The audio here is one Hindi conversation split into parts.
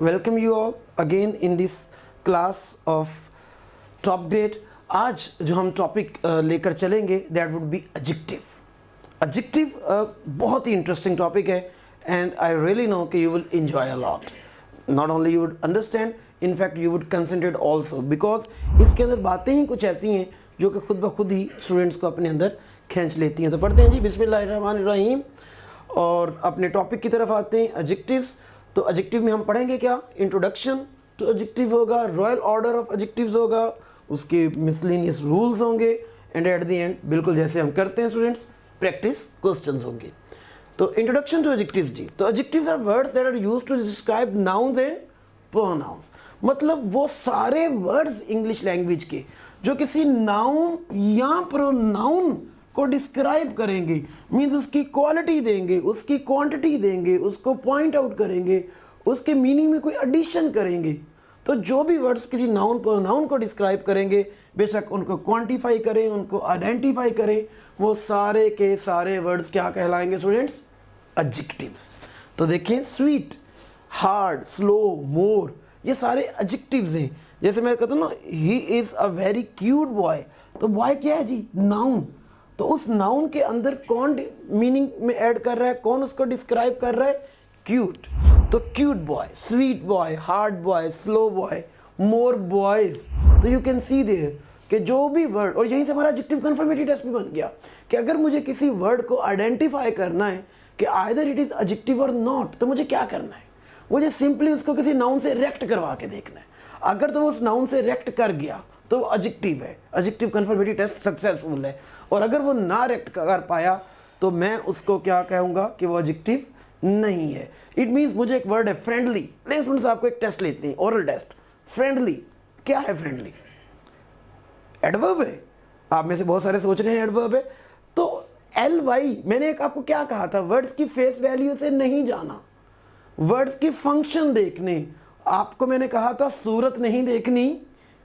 Welcome you all again in this class of top grade. आज जो हम टॉपिक लेकर चलेंगे that would B adjective. Adjective बहुत ही इंटरेस्टिंग टॉपिक है एंड आई रियली नो कि you will enjoy a lot. Not only you would understand, in fact you would concentrate also, because इसके अंदर बातें ही कुछ ऐसी हैं जो कि खुद ब खुद ही स्टूडेंट्स को अपने अंदर खींच लेती हैं। तो पढ़ते हैं जी, बिस्मिल्लाहिर्रहमानिर्रहीम, और अपने टॉपिक की तरफ आते हैं, एडजेक्टिव्स। तो एडजेक्टिव में हम पढ़ेंगे क्या? इंट्रोडक्शन टू एडजेक्टिव होगा, रॉयल ऑर्डर ऑफ एडजेक्टिव्स होगा, उसके मिसलेनियस रूल्स होंगे, एंड एट द एंड बिल्कुल जैसे हम करते हैं स्टूडेंट्स, प्रैक्टिस क्वेश्चंस होंगे। तो इंट्रोडक्शन टू एडजेक्टिव्स जी। तो adjectives are words that are used to describe nouns and pronouns. मतलब वो सारे वर्ड्स इंग्लिश लैंग्वेज के जो किसी नाउन या प्रोनाउन को डिस्क्राइब करेंगे, मीन्स उसकी क्वालिटी देंगे, उसकी क्वांटिटी देंगे, उसको पॉइंट आउट करेंगे, उसके मीनिंग में कोई एडिशन करेंगे। तो जो भी वर्ड्स किसी नाउन प्रोनाउन को डिस्क्राइब करेंगे, बेशक उनको क्वांटिफाई करें, उनको आइडेंटिफाई करें, वो सारे के सारे वर्ड्स क्या कहलाएंगे स्टूडेंट्स? एडजेक्टिव्स। तो देखें, स्वीट, हार्ड, स्लो, मोर, ये सारे एडजेक्टिव्स हैं। जैसे मैं कहता हूँ ना, ही is a very cute boy, तो बॉय क्या है जी? नाउन। तो उस नाउन के अंदर कौन मीनिंग में ऐड कर रहा है, कौन उसको डिस्क्राइब कर रहा है? क्यूट। तो cute boy, sweet boy, hard boy, slow boy, more boys. तो यू कैन सी देयर कि जो भी वर्ड, और यहीं से हमारा एडजेक्टिव कन्फर्मेटरी टेस्ट भी बन गया कि अगर मुझे किसी वर्ड को आइडेंटिफाई करना है कि आइदर इट इज़ एडजेक्टिव और नॉट, तो मुझे क्या करना है? मुझे सिंपली उसको किसी नाउन से रेक्ट करवा के देखना है। अगर तो वो उस नाउन से रेक्ट कर गया तो एडजेक्टिव है, एडजेक्टिव कन्फर्मेटरी टेस्ट सक्सेसफुल है। और अगर वो ना रेक्ट कर पाया तो मैं उसको क्या कहूँगा कि वो एडजेक्टिव नहीं है। इट मीन्स मुझे एक वर्ड है फ्रेंडली। लेकिन स्टूडेंट्स, आपको एक टेस्ट लेते हैं, ओरल टेस्ट। फ्रेंडली क्या है? फ्रेंडली एडवर्ब है। आप में से बहुत सारे सोच रहे हैं एडवर्ब है। तो LY, मैंने एक आपको क्या कहा था, वर्ड्स की फेस वैल्यू से नहीं जाना, वर्ड्स की फंक्शन देखने। आपको मैंने कहा था सूरत नहीं देखनी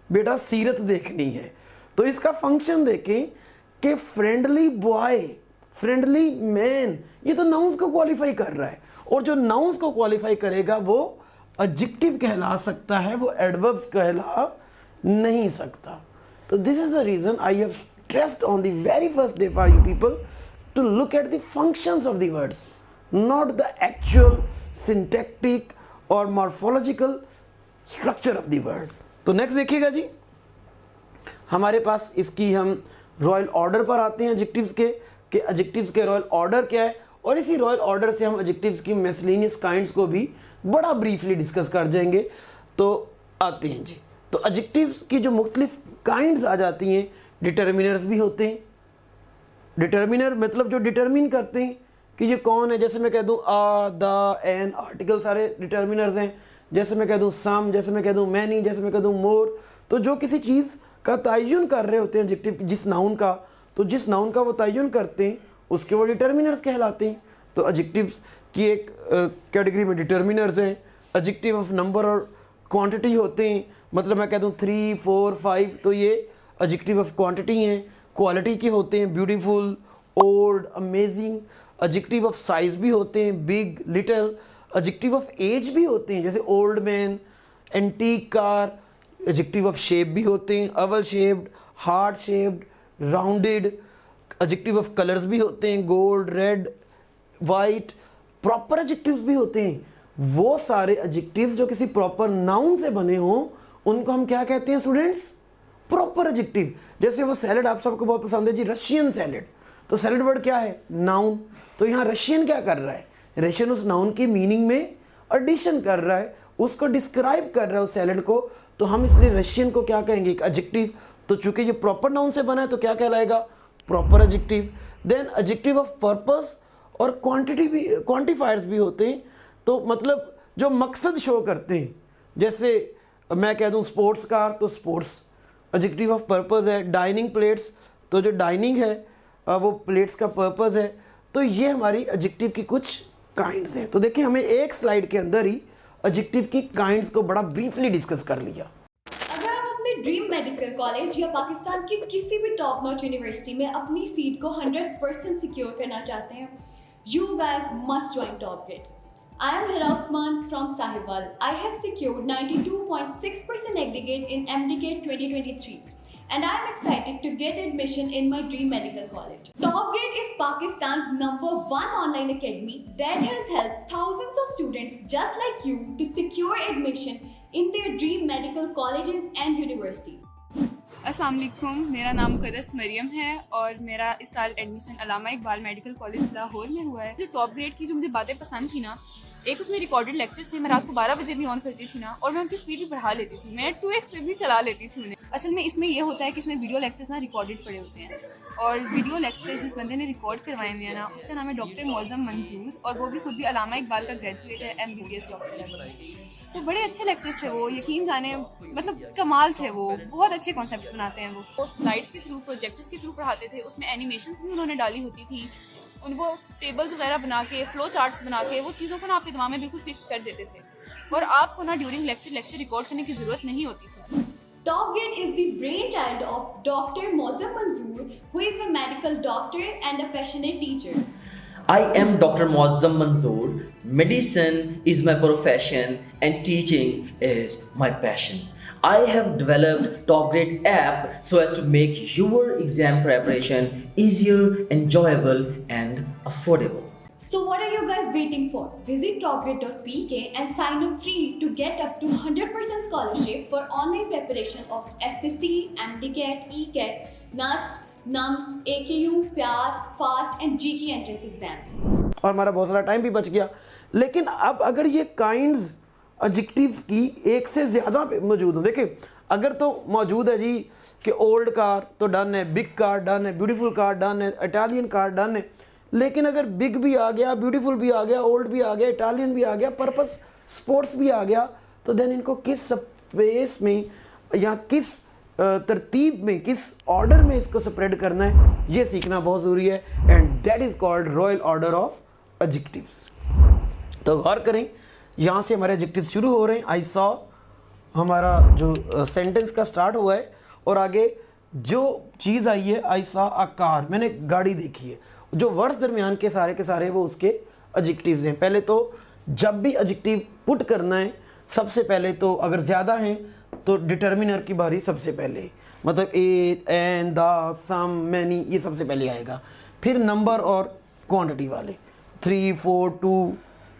बेटा, सीरत देखनी है। तो इसका फंक्शन देखें कि फ्रेंडली बॉय, फ्रेंडली मैन, ये तो नाउन्स को क्वालिफाई कर रहा है, और जो नाउन्स को क्वालिफाई करेगा वो एडजेक्टिव कहला सकता है, वो एडवर्ब्स कहला नहीं सकता। तो this is the reason I have stressed on the very first day for you people to look at the functions of the words, not the actual syntactic और morphological structure of the word. तो नेक्स्ट देखिएगा जी, हमारे पास इसकी हम रॉयल ऑर्डर पर आते हैं एडजेक्टिव्स के, कि एडजेक्टिव्स के रॉयल ऑर्डर क्या है, और इसी रॉयल ऑर्डर से हम एडजेक्टिव्स की मिसलेनियस काइंड्स को भी बड़ा ब्रीफली डिस्कस कर जाएंगे। तो आते हैं जी। तो एडजेक्टिव्स की जो मुख्तलिफ काइंड्स आ जाती हैं, डिटर्मिनर्स भी होते हैं। डिटर्मिनर मतलब जो डिटर्मिन करते हैं कि ये कौन है। जैसे मैं कह दूँ आ, द, एन, आर्टिकल, सारे डिटर्मिनर्स हैं। जैसे मैं कह दूँ सम, जैसे मैं कह दूँ मैनी, जैसे मैं कह दूँ मोर। तो जो किसी चीज़ का तयन कर रहे होते हैं एडजेक्टिव, जिस नाउन का, तो जिस नाउन का वो तयन करते हैं उसके वो डिटर्मिनर्स कहलाते हैं। तो एडजेक्टिव्स की एक कैटेगरी में डिटर्मिनर्स हैं। एडजेक्टिव ऑफ नंबर और क्वांटिटी होते हैं। मतलब मैं कह दूँ 3, 4, 5, तो ये एडजेक्टिव ऑफ क्वांटिटी हैं। क्वालिटी के होते हैं, beautiful, old, amazing. Adjective of size भी होते हैं, big, little. Adjective of age भी होते हैं, जैसे old man, antique car. Adjective of shape भी होते हैं, oval shaped, heart shaped, rounded. Adjective of colours भी होते हैं, gold, red, white. Proper adjectives भी होते हैं। वो सारे एडजेक्टिव्स जो किसी प्रॉपर नाउन से बने हों उनको हम क्या कहते हैं स्टूडेंट्स? Proper adjective. जैसे वो सैलड आप सबको बहुत पसंद है जी, रशियन सैलड। तो सैलड वर्ड क्या है? नाउन। तो यहाँ रशियन क्या कर रहा है? रशियन उस नाउन की मीनिंग में एडिशन कर रहा है, उसको डिस्क्राइब कर रहा है उस सैलड को। तो हम इसलिए रशियन को क्या कहेंगे? एक एडजेक्टिव। तो चूंकि ये प्रॉपर नाउन से बना है तो क्या कहलाएगा? Proper adjective. Then adjective of purpose और क्वांटिटी भी, क्वांटिफायर्स भी होते हैं। तो मतलब जो मकसद शो करते हैं, जैसे मैं कह दूं स्पोर्ट्स कार, तो स्पोर्ट्स एडजेक्टिव ऑफ पर्पस है। डाइनिंग प्लेट्स, तो जो डाइनिंग है वो प्लेट्स का पर्पस है। तो ये हमारी एडजेक्टिव की कुछ काइंड्स हैं। तो देखिए, हमें एक स्लाइड के अंदर ही एडजेक्टिव की काइंड्स को बड़ा ब्रीफली डिस्कस कर लिया। अगर आप अपने ड्रीम मेडिकल कॉलेज या पाकिस्तान की किसी भी टॉप नॉच यूनिवर्सिटी में अपनी सीट को 100% सिक्योर करना चाहते हैं, you guys must join top grade. I am Hira Usman from Sahiwal. I have secured 92.6% aggregate in MDK 2023 and I am excited to get admission in my dream medical college. Top Grade is Pakistan's #1 online academy that has helped thousands of students just like you to secure admission in their dream medical colleges and university. अस्सलाम वालेकुम, मेरा नाम मुक़द्दस मरियम है और मेरा इस साल एडमिशन अल्लामा इकबाल मेडिकल कॉलेज लाहौर में हुआ है। जो टॉप ग्रेड की जो मुझे बातें पसंद थी ना, एक उसमें रिकॉर्डेड लेक्चर्स थे, मैं रात को 12 बजे भी ऑन करती थी ना और मैं उनकी स्पीड भी बढ़ा लेती थी, मैं 2x भी चला लेती थी उन्हें। असल में इसमें ये होता है कि इसमें वीडियो लेक्चर्स ना रिकॉर्डेड पड़े होते हैं और वीडियो लेक्चर्स जिस बंदे ने रिकॉर्ड करवाए हुए हैं ना, उसका नाम है डॉक्टर मौज़म मंजूर और वो भी खुद भी अल्लामा इकबाल का ग्रेजुएट है, MBBS डॉक्टर है। तो बड़े अच्छे लेक्चर्स थे वो, यकीन जाने मतलब कमाल थे वो, बहुत अच्छे कॉन्सेप्ट्स बनाते हैं वो स्लाइड्स के थ्रू, प्रोजेक्टर्स के थ्रू पढ़ाते थे, उसमें एनिमेशंस भी उन्होंने डाली होती थी, उनको टेबल्स वगैरह बना के, फ्लो चार्ट्स बना के वो चीज़ों को ना आपके दिमाग में बिल्कुल फिक्स कर देते थे और आपको ना ड्यूरिंग लेक्चर रिकॉर्ड करने की ज़रूरत नहीं होती थी। Top Grade is the brainchild of Dr. Mozam Manzoor, who is a medical doctor and a passionate teacher. I am Dr. Mouazzam Manzoor. Medicine is my profession and teaching is my passion. I have developed Top Grade app so as to make your exam preparation easier, enjoyable and affordable. So what are you guys waiting for? Visit topgrade.pk and sign up free to get up to 100% scholarship for online preparation of FSC, MDCAT, ECAT, NUST, NUMS, AKU, PIAS, FAST and GK entrance exams. और हमारा बहुत सारा टाइम भी बच गया। लेकिन अब अगर ये काइंड्स एडजेक्टिव्स की एक से ज़्यादा मौजूद हो, देखिए अगर तो मौजूद है जी कि ओल्ड कार तो डन है, बिग कार डन है, ब्यूटीफुल कार डन है, इटालियन कार डन है, लेकिन अगर बिग भी आ गया, ब्यूटीफुल भी आ गया, ओल्ड भी आ गया, इटालियन भी आ गया, पर्पस स्पोर्ट्स भी आ गया, तो देन इनको किस स्पेस में या किस तरतीब में, किस ऑर्डर में इसको स्प्रेड करना है, ये सीखना बहुत ज़रूरी है and that is called royal order of adjectives. तो गौर करें, यहाँ से हमारे एडजेक्टिव्स शुरू हो रहे हैं। आई सॉ हमारा जो सेंटेंस का स्टार्ट हुआ है और आगे जो चीज़ आई है, आई सॉ अ कार, मैंने गाड़ी देखी है। जो वर्ड्स दरमियान के सारे वो उसके एडजेक्टिव्स हैं। पहले तो जब भी एडजेक्टिव पुट करना है, सबसे पहले तो अगर ज़्यादा हैं तो डिटर्मिनर की बारी सबसे पहले, मतलब ए, एन, द, सम, मैनी, ये सबसे पहले आएगा। फिर नंबर और क्वांटिटी वाले 3, 4, 2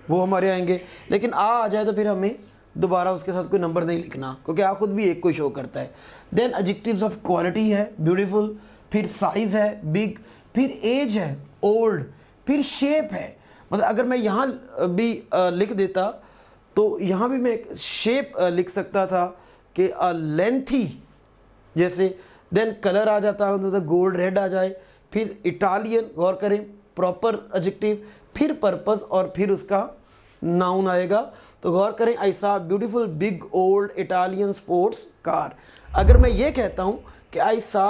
वो हमारे आएंगे। लेकिन आ जाए तो फिर हमें दोबारा उसके साथ कोई नंबर नहीं लिखना, क्योंकि आ खुद भी एक को शो करता है। देन एडजेक्टिव्स ऑफ क्वालिटी है ब्यूटीफुल, फिर साइज़ है बिग, फिर एज है ओल्ड, फिर शेप है। मतलब अगर मैं यहाँ भी लिख देता तो यहाँ भी मैं एक शेप लिख सकता था कि लेंथी जैसे। देन कलर आ जाता है तो गोल्ड रेड आ जाए। फिर इटालियन, गौर करें, प्रॉपर एडजेक्टिव, फिर पर्पस और फिर उसका नाउन आएगा। तो गौर करें, I saw beautiful big old Italian sports car. अगर मैं ये कहता हूँ कि आई saw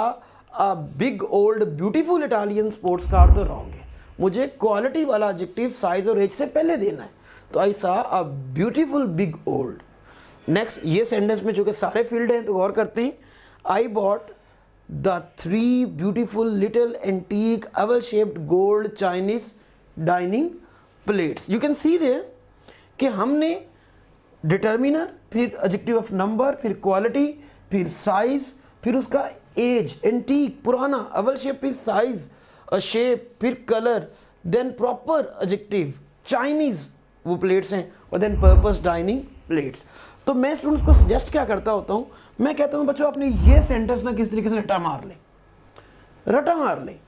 a big old beautiful Italian sports car, तो रॉन्ग है। मुझे क्वालिटी वाला एडजेक्टिव साइज और एज से पहले देना है। तो I saw a beautiful big old. Next, ये सेंटेंस में चूँकि सारे फील्ड हैं तो गौर करते हैं। I bought the 3 beautiful little antique oval shaped gold Chinese dining plates. You can see there कि हमने डिटर्मिनर, फिर एडजेक्टिव ऑफ नंबर, फिर क्वालिटी, फिर साइज, फिर उसका एज, एंटीक पुराना, ओवल शेप फिर साइज, शेप, फिर colour, then proper adjective Chinese वो प्लेट्स हैं, और देन पर्पस डाइनिंग प्लेट्स। तो मैं स्टूडेंट्स को सजेस्ट क्या करता होता हूँ, मैं कहता हूँ बच्चों अपने ये सेंटेंस ना किस तरीके से रटा मार लें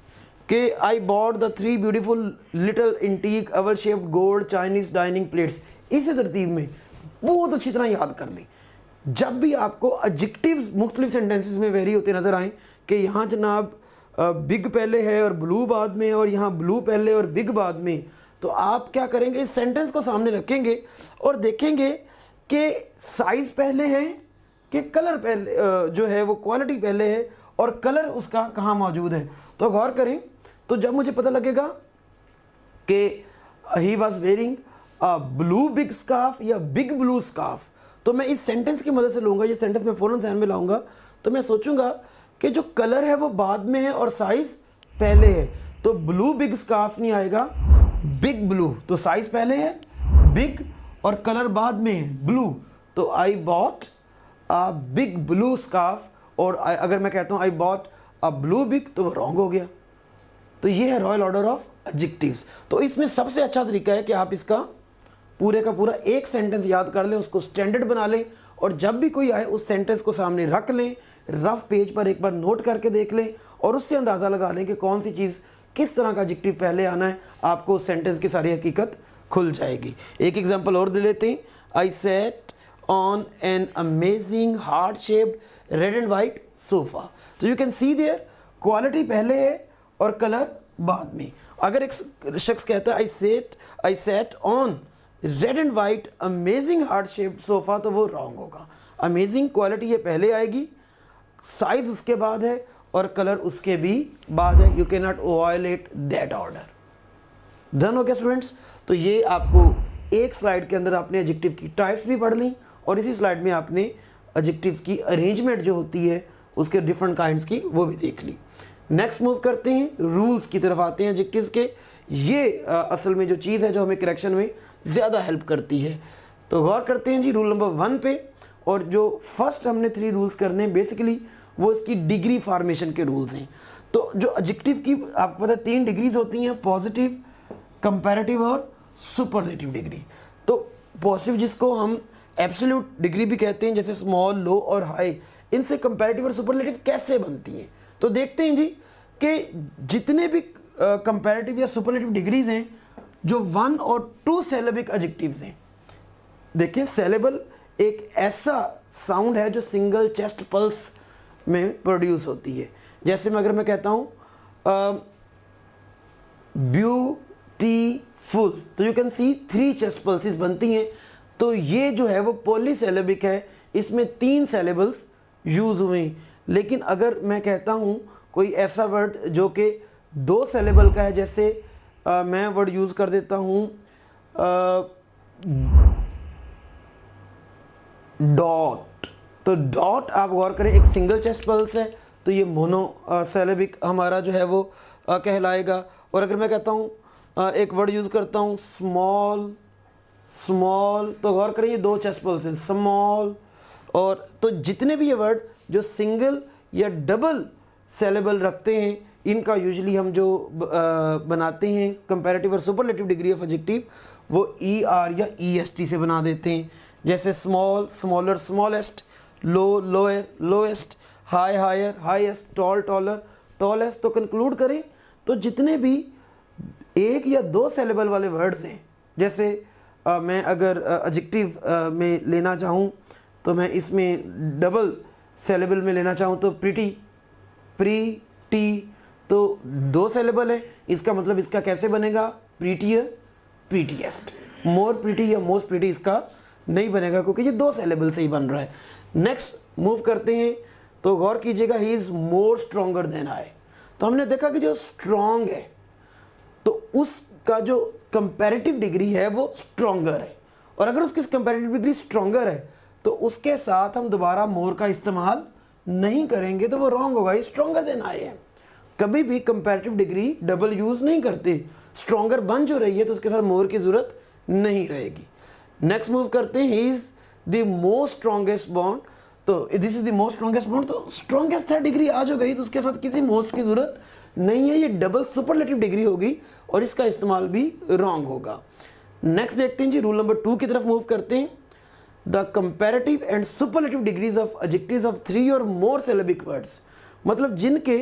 कि आई bought the 3 beautiful little antique oval shaped gold Chinese dining plates. इसी तरतीब में बहुत अच्छी तरह याद कर लें। जब भी आपको एडजेक्टिव्स मुख्तलिफ सेंटेंसेस में वेरी होते नज़र आएँ कि यहाँ जनाब बिग पहले है और ब्लू बाद में, और यहाँ ब्लू पहले और बिग बाद में, तो आप क्या करेंगे, इस सेंटेंस को सामने रखेंगे और देखेंगे कि साइज़ पहले है कि कलर पहले, जो है वो क्वालिटी पहले है और कलर उसका कहाँ मौजूद है। तो गौर करें, तो जब मुझे पता लगेगा कि he was wearing a blue big scarf या बिग ब्लू स्कार्फ, तो मैं इस सेंटेंस की मदद से लूँगा, ये सेंटेंस मैं फ़ौरन ध्यान में लाऊंगा। तो मैं सोचूंगा कि जो कलर है वो बाद में है और साइज़ पहले है, तो ब्लू बिग स्कार्फ नहीं आएगा, बिग ब्लू, तो साइज़ पहले है, बिग और कलर बाद में है ब्लू, तो I bought a big blue scarf, और अगर मैं कहता हूँ I bought a blue big तो वो रॉन्ग हो गया। तो ये है रॉयल ऑर्डर ऑफ एडजेक्टिव्स। तो इसमें सबसे अच्छा तरीका है कि आप इसका पूरे का पूरा एक सेंटेंस याद कर लें, उसको स्टैंडर्ड बना लें, और जब भी कोई आए उस सेंटेंस को सामने रख लें, रफ पेज पर एक बार नोट करके देख लें, और उससे अंदाज़ा लगा लें कि कौन सी चीज़ किस तरह का एडजेक्टिव पहले आना है। आपको उस सेंटेंस की सारी हकीकत खुल जाएगी। एक एग्जांपल और दे लेते हैं। I sat on an amazing heart shaped red and white sofa. तो you can see there quality पहले है और कलर बाद में। अगर एक शख्स कहता है I sat on red and white amazing heart shaped sofa, तो वो रॉन्ग होगा। अमेजिंग क्वालिटी ये पहले आएगी, साइज उसके बाद है, और कलर उसके भी बाद है। You can not violate that order. Done हो गया स्टूडेंट्स। तो ये आपको एक स्लाइड के अंदर आपने एडजेक्टिव की टाइप्स भी पढ़ ली, और इसी स्लाइड में आपने एडजेक्टिव्स की अरेंजमेंट जो होती है उसके डिफरेंट काइंड्स की वो भी देख ली। नेक्स्ट मूव करते हैं, रूल्स की तरफ आते हैं एडजेक्टिव्स के। ये असल में जो चीज़ है जो हमें करेक्शन में ज़्यादा हेल्प करती है। तो गौर करते हैं जी रूल नंबर 1 पे। और जो फर्स्ट हमने 3 रूल्स करने हैं बेसिकली वो इसकी डिग्री फॉर्मेशन के रूल्स हैं। तो जो एडजेक्टिव की आपको पता है 3 डिग्रीज होती हैं, पॉजिटिव, कंपैरेटिव और सुपरलेटिव डिग्री। तो पॉजिटिव जिसको हम एब्सोल्यूट डिग्री भी कहते हैं, जैसे स्मॉल, लो और हाई, इनसे कंपैरेटिव और सुपरलेटिव कैसे बनती हैं। तो देखते हैं जी कि जितने भी कंपैरेटिव या सुपरलेटिव डिग्रीज हैं, जो 1 और 2 सिलेबिक एडजेक्टिव्स हैं। देखिए सिलेबल एक ऐसा साउंड है जो सिंगल चेस्ट पल्स में प्रोड्यूस होती है। जैसे मैं अगर मैं कहता हूँ ब्यूटीफुल, तो you can C 3 chest pulses बनती हैं। तो ये जो है वो पॉलीसिलेबिक है, इसमें 3 सिलेबल्स यूज़ हुए हैं। लेकिन अगर मैं कहता हूँ कोई ऐसा वर्ड जो कि 2 सिलेबल का है, जैसे मैं वर्ड यूज़ कर देता हूँ डॉट। तो डॉट आप गौर करें एक सिंगल चेस्ट पल्स है, तो ये मोनो सिलेबिक हमारा जो है वो कहलाएगा। और अगर मैं कहता हूँ एक वर्ड यूज़ करता हूँ स्मॉल, तो गौर करें ये 2 चेस्ट पल्स हैं, स्मॉल। और तो जितने भी ये वर्ड जो सिंगल या डबल सिलेबल रखते हैं, इनका यूजुअली हम जो बनाते हैं कंपैरेटिव और सुपरलेटिव डिग्री ऑफ एडजेक्टिव, वो ER या EST से बना देते हैं। जैसे small, smaller, smallest, low, lower, lowest, high, higher, highest, tall, taller, tallest. तो कंक्लूड करें तो जितने भी 1 या 2 सिलेबल वाले वर्ड्स हैं, जैसे मैं अगर एडजेक्टिव में लेना चाहूँ तो मैं इसमें डबल सिलेबल में लेना चाहूँ तो प्रीटी, तो 2 सिलेबल है, इसका मतलब इसका कैसे बनेगा प्रीटियर, प्रीटीएस्ट। मोर प्रीटी या मोस्ट प्रीटी इसका नहीं बनेगा क्योंकि ये 2 सिलेबल से ही बन रहा है। नेक्स्ट मूव करते हैं, तो गौर कीजिएगा he is more stronger than I. तो हमने देखा कि जो स्ट्रॉन्ग है तो उसका जो कंपैरेटिव डिग्री है वो स्ट्रॉन्गर है, और अगर उसकी कंपैरेटिव डिग्री स्ट्रॉन्गर है तो उसके साथ हम दोबारा मोर का इस्तेमाल नहीं करेंगे, तो वो रॉन्ग होगा। स्ट्रॉन्गर देन आई है, कभी भी कंपैरेटिव डिग्री डबल यूज़ नहीं करते। स्ट्रॉन्गर बन जो रही है तो उसके साथ मोर की ज़रूरत नहीं रहेगी। नेक्स्ट मूव करते हैं, he is the most strongest bond. तो this is the most strongest bond, तो स्ट्रॉन्गेस्ट 3rd डिग्री आ जो गई तो उसके साथ किसी मोस्ट की ज़रूरत नहीं है, ये डबल सुपरलेटिव डिग्री होगी और इसका इस्तेमाल भी रॉन्ग होगा। नेक्स्ट देखते हैं जी रूल नंबर 2 की तरफ मूव करते हैं। The comparative and superlative degrees of adjectives of 3 और मोर सिलेबिक वर्ड्स, मतलब जिनके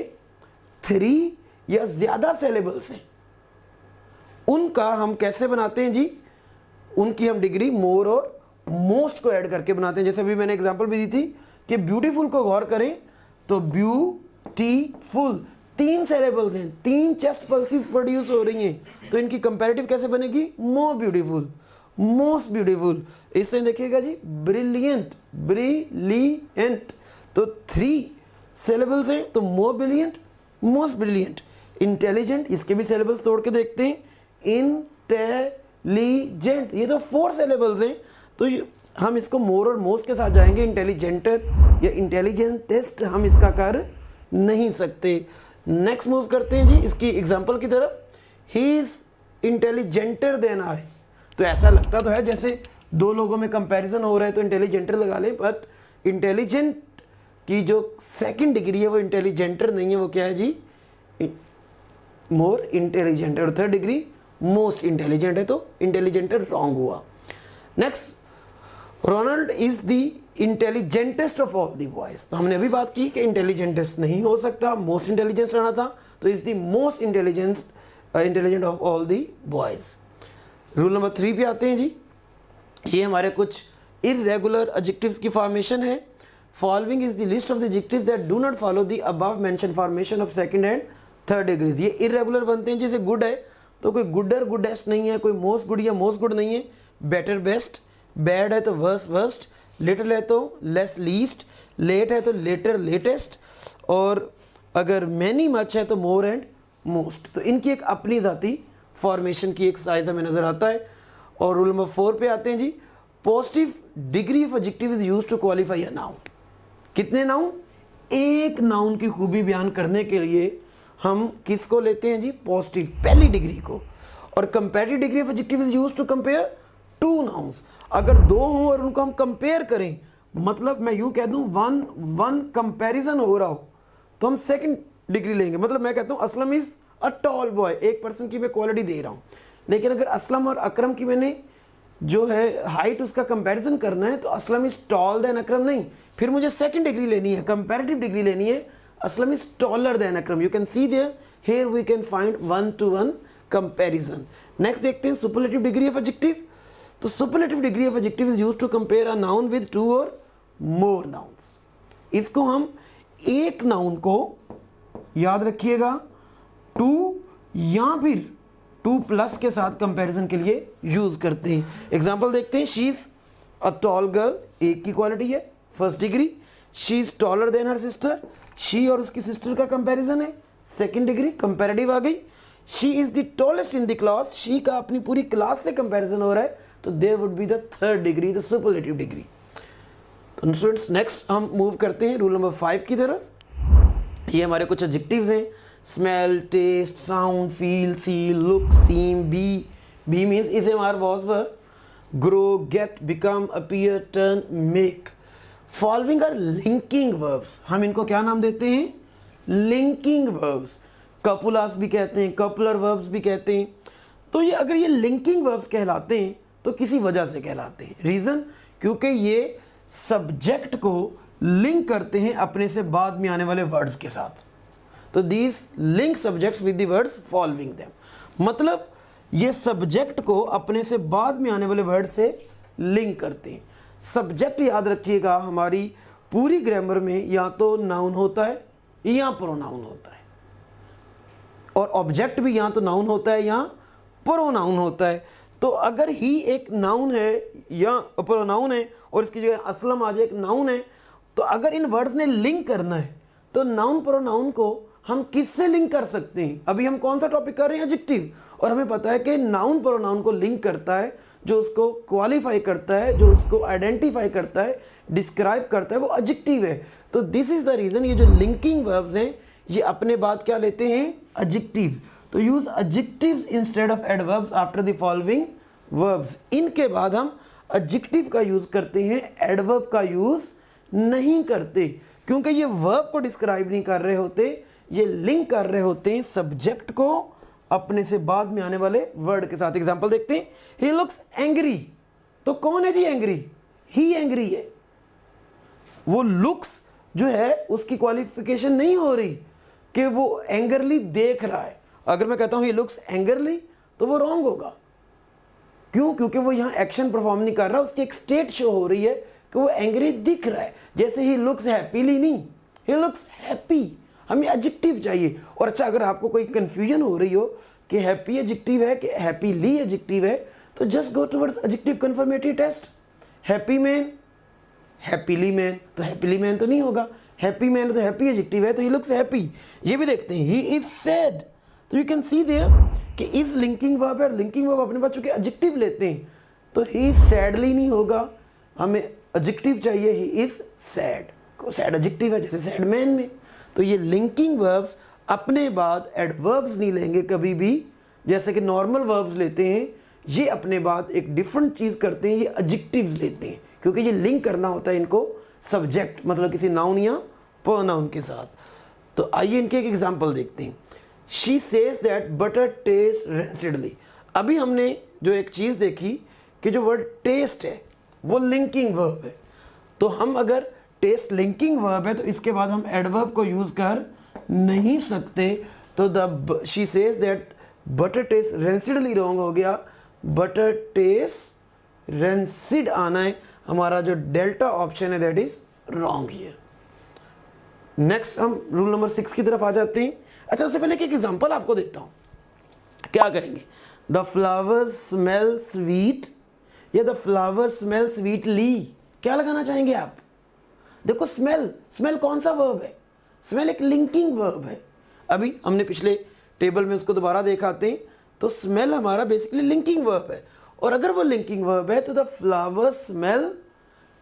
3 या ज़्यादा सिलेबल्स हैं उनका हम कैसे बनाते हैं जी, उनकी हम डिग्री मोर और मोस्ट को ऐड करके बनाते हैं। जैसे अभी मैंने एग्जांपल भी दी थी कि ब्यूटीफुल को गौर करें तो ब्यूटीफुल 3 सिलेबल्स हैं, 3 चेस्ट पल्सेस प्रोड्यूस हो रही हैं, तो इनकी कंपैरेटिव कैसे बनेगी मोर ब्यूटीफुल, मोस्ट ब्यूटीफुल। इससे देखिएगा जी ब्रिलियंट, ब्रिलियंट, तो 3 सिलेबल्स हैं तो मोर ब्रिलियंट, मोस्ट ब्रिलियंट। इंटेलिजेंट, इसके भी सिलेबल्स तोड़ के देखते हैं, इंटेलिजेंट, ये तो 4 सिलेबल्स हैं, तो हम इसको मोर और मोस्ट के साथ जाएंगे। इंटेलिजेंटर या इंटेलिजेंटेस्ट हम इसका कर नहीं सकते। नेक्स्ट मूव करते हैं जी इसकी एग्जांपल की तरफ। ही इज़ इंटेलिजेंटर देन आई, तो ऐसा लगता तो है जैसे दो लोगों में कंपैरिजन हो रहा है तो इंटेलिजेंटर लगा लें, बट इंटेलिजेंट की जो सेकंड डिग्री है वो इंटेलिजेंटर नहीं है, वो क्या है जी, मोर इंटेलिजेंट, और थर्ड डिग्री मोस्ट इंटेलिजेंट है, तो इंटेलिजेंटर रॉन्ग हुआ। Next, Ronald is the intelligentest of all the boys. तो हमने अभी बात की कि इंटेलिजेंटेस्ट नहीं हो सकता, मोस्ट इंटेलिजेंस रहना था, तो is the most intelligent of all the boys. Rule number 3 पे आते हैं जी। ये हमारे कुछ इरेगुलर एडजेक्टिव्स की फॉर्मेशन है। Following is the list of the adjectives that do not follow the above mention formation of second and third degrees. ये इरेगुलर बनते हैं, जैसे गुड है तो कोई गुडर गुडेस्ट नहीं है, कोई मोस्ट गुड या मोस्ट गुड नहीं है, बेटर बेस्ट, बैड है तो वर्स्ट वर्स्ट, लिटिल है तो लेस लीस्ट, लेट है तो लेटर लेटेस्ट, और अगर मैनी मच है तो मोर एंड मोस्ट। तो इनकी एक अपनी जाती फॉर्मेशन की एक साइज हमें नज़र आता है। और रूल नंबर 4 पे आते हैं जी। Positive degree of adjective is used to qualify a noun. कितने नाउन? एक नाउन की खूबी बयान करने के लिए हम किसको लेते हैं जी? पॉजिटिव, पहली डिग्री को। और comparative degree of adjective is used to compare two nouns. अगर दो हों और उनको हम कंपेयर करें, मतलब मैं यूँ कह दूँ वन कंपैरिजन हो रहा हो, तो हम सेकंड डिग्री लेंगे। मतलब मैं कहता हूँ Aslam is a tall boy, एक पर्सन की मैं क्वालिटी दे रहा हूँ, लेकिन अगर असलम और अकरम की मैंने जो है हाइट उसका कंपैरिजन करना है, तो असलम इज़ टॉल देन अकरम नहीं, फिर मुझे सेकंड डिग्री लेनी है, कंपैरेटिव डिग्री लेनी है, Aslam is taller than Akram. You can see there, here we can find 1-to-1 comparison. Next देखते हैं सुपरलेटिव डिग्री ऑफ एडजेक्टिव। तो superlative degree of adjective is used to compare a noun with 2 और मोर नाउन्स। इसको हम एक नाउन को, याद रखिएगा, 2 या फिर 2+ के साथ कंपैरिजन के लिए यूज करते हैं। एग्जांपल देखते हैं। She is a tall girl, एक की क्वालिटी है, first degree. She is taller than her sister, she और उसकी सिस्टर का कंपैरिजन है, सेकंड डिग्री, कंपैरेटिव आ गई। She is the tallest in the class, she का अपनी पूरी क्लास से कंपैरिजन हो रहा है, तो there would be the third degree, the superlative degree. तो स्टूडेंट्स नेक्स्ट हम मूव करते हैं रूल नंबर 5 की तरफ। ये हमारे कुछ एडजेक्टिव्स हैं। Smell, taste, sound, feel, see, look, seem, be. Be means is am are was were, grow, get, become, appear, turn, make. Following are linking verbs. हम इनको क्या नाम देते हैं? Linking verbs. कपुलास भी कहते हैं, कपुलर वर्ब्स भी कहते हैं। तो ये अगर ये लिंकिंग वर्ब्स कहलाते हैं तो किसी वजह से कहलाते हैं। रीज़न, क्योंकि ये सब्जेक्ट को लिंक करते हैं अपने से बाद में आने वाले वर्ड्स के साथ। तो these link subjects with the words following them. मतलब ये सब्जेक्ट को अपने से बाद में आने वाले वर्ड से लिंक करते हैं। सब्जेक्ट याद रखिएगा, हमारी पूरी ग्रामर में या तो नाउन होता है या प्रोनाउन होता है, और ऑब्जेक्ट भी या तो नाउन होता है या प्रोनाउन होता है। तो अगर ही एक नाउन है या प्रोनाउन है और इसकी जगह असलम आज एक नाउन है, तो अगर इन वर्ड्स ने लिंक करना है तो नाउन प्रोनाउन को हम किससे लिंक कर सकते हैं? अभी हम कौन सा टॉपिक कर रहे हैं? एडजेक्टिव। और हमें पता है कि नाउन प्रोनाउन को लिंक करता है, जो उसको क्वालिफाई करता है, जो उसको आइडेंटिफाई करता है, डिस्क्राइब करता है, वो एडजेक्टिव है। तो दिस इज द रीज़न ये जो लिंकिंग वर्ब्स हैं ये अपने बाद क्या लेते हैं? एडजेक्टिव। तो use adjectives instead of adverbs after the following verbs. इनके बाद हम एडजेक्टिव का यूज करते हैं, एडवर्ब का यूज नहीं करते, क्योंकि ये वर्ब को डिस्क्राइब नहीं कर रहे होते, ये लिंक कर रहे होते हैं सब्जेक्ट को अपने से बाद में आने वाले वर्ड के साथ। एग्जांपल देखते हैं। ही लुक्स एंग्री, तो कौन है जी एंग्री? ही एंग्री है। वो लुक्स जो है उसकी क्वालिफिकेशन नहीं हो रही कि वो एंगरली देख रहा है। अगर मैं कहता हूं ही लुक्स एंगरली तो वो रॉन्ग होगा। क्यों? क्योंकि वो यहाँ एक्शन परफॉर्म नहीं कर रहा, उसकी एक स्टेट शो हो रही है कि वो एंग्री दिख रहा है। जैसे ही लुक्स हैप्पीली नहीं, ही लुक्स हैप्पी। हमें एडजेक्टिव चाहिए। और अच्छा, अगर आपको कोई कंफ्यूजन हो रही हो कि हैप्पी एडजेक्टिव है कि हैप्पीली एडजेक्टिव है, तो just go towards adjective confirmatory test. Happy man, happily man, तो हैप्पीली मैन तो नहीं होगा। हैप्पी मैन तो हैप्पी एडजेक्टिव है, तो ही लुक्स हैप्पी। ये भी देखते हैं। ही इज सैड, तो यू कैन सी देयर कि इज लिंकिंग वर्ब है, लिंकिंग वर्ब अपने पास चूंकि एडजेक्टिव लेते हैं, तो ही इज सैडली नहीं होगा, हमें एडजेक्टिव चाहिए। ही इज सैड, सैड एडजेक्टिव है, जैसे सैड मैन में। तो ये लिंकिंग वर्ब्स अपने बाद एडवर्ब्स नहीं लेंगे कभी भी, जैसे कि नॉर्मल वर्ब्स लेते हैं ये अपने बाद एक डिफरेंट चीज़ करते हैं, ये एडजेक्टिव्स लेते हैं क्योंकि ये लिंक करना होता है इनको सब्जेक्ट मतलब किसी नाउन या प्रोनाउन के साथ। तो आइए इनके एक एग्जांपल देखते हैं। She says that butter taste rancidly. अभी हमने जो एक चीज़ देखी कि जो वर्ड टेस्ट है वो लिंकिंग वर्ब है, तो हम अगर टेस्ट लिंकिंग वर्ब है तो इसके बाद हम एडवर्ब को यूज़ कर नहीं सकते। तो the she says that butter taste rancidly wrong हो गया, बटर टेस्ट रेंसिड आना है, हमारा जो डेल्टा ऑप्शन है that is wrong here. Next हम रूल नंबर 6 की तरफ आ जाते हैं। अच्छा, उससे पहले एक एग्जांपल आपको देता हूँ। क्या कहेंगे? द फ्लावर स्मेल स्वीट या द फ्लावर स्मेल स्वीटली, क्या लगाना चाहेंगे आप? देखो स्मेल, स्मेल कौन सा वर्ब है? स्मेल एक लिंकिंग वर्ब है। अभी हमने पिछले टेबल में उसको दोबारा देखाते हैं, तो स्मेल हमारा बेसिकली लिंकिंग वर्ब है, और अगर वो लिंकिंग वर्ब है तो द फ्लावर स्मेल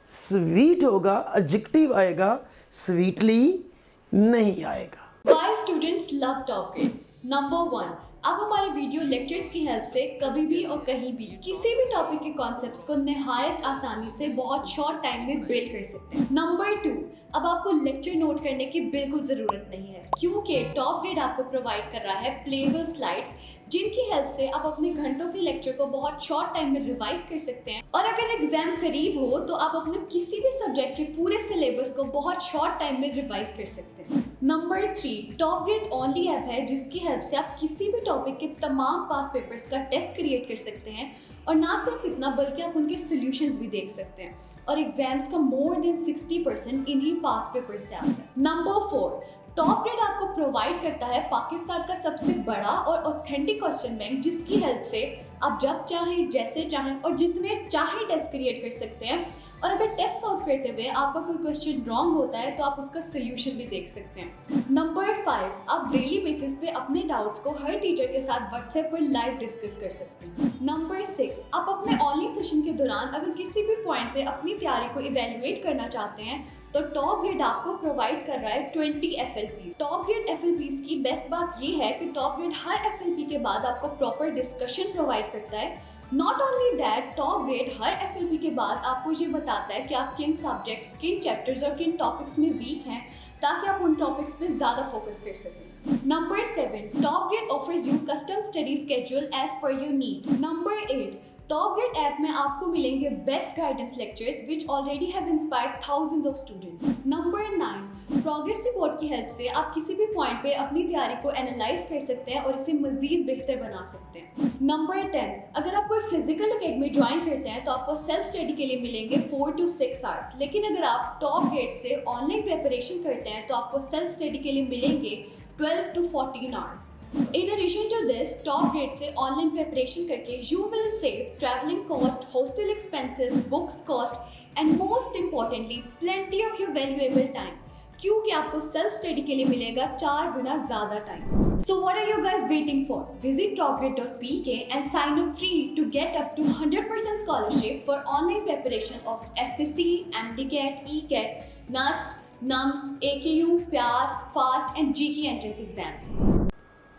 स्वीट होगा, एडजेक्टिव आएगा, स्वीटली नहीं आएगा। Why students love top grade? Number 1, अब हमारे वीडियो लेक्चर्स की हेल्प से कभी भी और कहीं भी किसी भी टॉपिक के कॉन्सेप्ट्स को निहायत आसानी से बहुत शॉर्ट टाइम में बिल्ड कर सकते हैं। नंबर 2, अब आपको लेक्चर नोट करने की बिल्कुल ज़रूरत नहीं है क्योंकि टॉप ग्रेड आपको प्रोवाइड कर रहा है प्लेबल स्लाइड्स, जिनकी हेल्प से आप अपने घंटों के लेक्चर को बहुत शॉर्ट टाइम में रिवाइज कर सकते हैं। और अगर एग्जाम करीब हो तो आप अपने किसी भी सब्जेक्ट के पूरे सिलेबस को बहुत शॉर्ट टाइम में रिवाइज कर सकते हैं। Number 3, top grade only app है जिसकी हेल्प से आप किसी भी टॉपिक के तमाम पास पेपर्स का टेस्ट क्रिएट कर सकते हैं, और ना सिर्फ इतना बल्कि आप उनके सॉल्यूशंस भी देख सकते हैं, और एग्जाम्स का मोर देन 60% इन्हीं पास पेपर्स से आता है। नंबर 4, टॉप ग्रेड आपको प्रोवाइड करता है पाकिस्तान का सबसे बड़ा और ऑथेंटिक क्वेश्चन बैंक, जिसकी हेल्प से आप जब चाहें, जैसे चाहें और जितने चाहें टेस्ट क्रिएट कर सकते हैं, और अगर टेस्ट सॉल्व करते हुए आपका कोई क्वेश्चन रॉन्ग होता है तो आप उसका सोल्यूशन भी देख सकते हैं। नंबर 5, आप डेली बेसिस पे अपने डाउट्स को हर टीचर के साथ व्हाट्सएप पर लाइव डिस्कस कर सकते हैं। नंबर 6, आप अपने ऑनलाइन सेशन के दौरान अगर किसी भी पॉइंट पे अपनी तैयारी को इवेल्युएट करना चाहते हैं तो टॉप ग्रेड आपको प्रोवाइड कर रहा है 20 FLPs। टॉप ग्रेड FLPs की बेस्ट बात ये है कि टॉप ग्रेड हर FLP के बाद आपको प्रॉपर डिस्कशन प्रोवाइड करता है। Not only that, top grade her FLP के बाद आपको ये बताता है कि आप किन सब्जेक्ट्स, किन चैप्टर्स और किन टॉपिक्स में वीक हैं, ताकि आप उन टॉपिक्स पे ज़्यादा फोकस कर सकें। Number 7, Top Grade offers you custom study schedule as per your need. Number 8, Top Grade app में आपको मिलेंगे best guidance lectures which already have inspired thousands of students. Number 9, progress report की हेल्प से आप किसी भी पॉइंट पे अपनी तैयारी को एनालाइज कर सकते हैं और इसे मजीद बेहतर बना सकते हैं। नंबर 10, अगर आप कोई फिजिकल एकेडमी ज्वाइन करते हैं तो आपको सेल्फ स्टडी के लिए मिलेंगे 4 to 6 आवर्स, लेकिन अगर आप टॉप ग्रेड से ऑनलाइन प्रिपरेशन करते हैं तो आपको सेल्फ स्टडी के लिए मिलेंगे 12 to 14 hours. In addition to this, top grade से ऑनलाइन प्रिपरेशन करके you will save traveling cost, hostel expenses, books cost, and most importantly, plenty of your valuable time. क्योंकि आपको सेल्फ स्टडी के लिए मिलेगा 4 गुना ज़्यादा time. So what are you guys waiting for? Visit topgrade.pk and sign up free to get up to 100% scholarship for online preparation of FSC, MDCAT, ECAT, NUST, NUMS, AKU, PAS, FAST and GK entrance exams.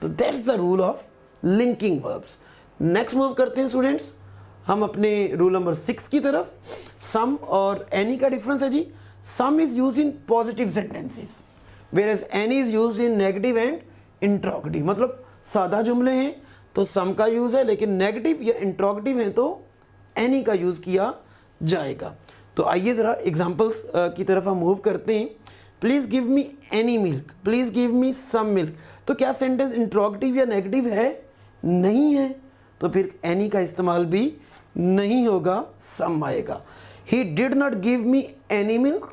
तो that's the rule of linking verbs. Next move करते हैं स्टूडेंट्स हम अपने रूल नंबर 6 की तरफ। सम और एनी का डिफरेंस है जी। Some is use in positive sentences where as any is use in negative and interrogative. मतलब सादा जुमले हैं तो सम का यूज़ है, लेकिन नेगेटिव या इंट्रोगेटिव हैं तो एनी का यूज़ किया जाएगा। तो आइए ज़रा एग्जाम्पल्स की तरफ हम मूव करते हैं। Please give me any milk, please give me some milk. तो क्या सेंटेंस इंट्रोगेटिव या नेगेटिव है? नहीं है, तो फिर एनी का इस्तेमाल भी नहीं होगा, सम आएगा। He did not give me any milk,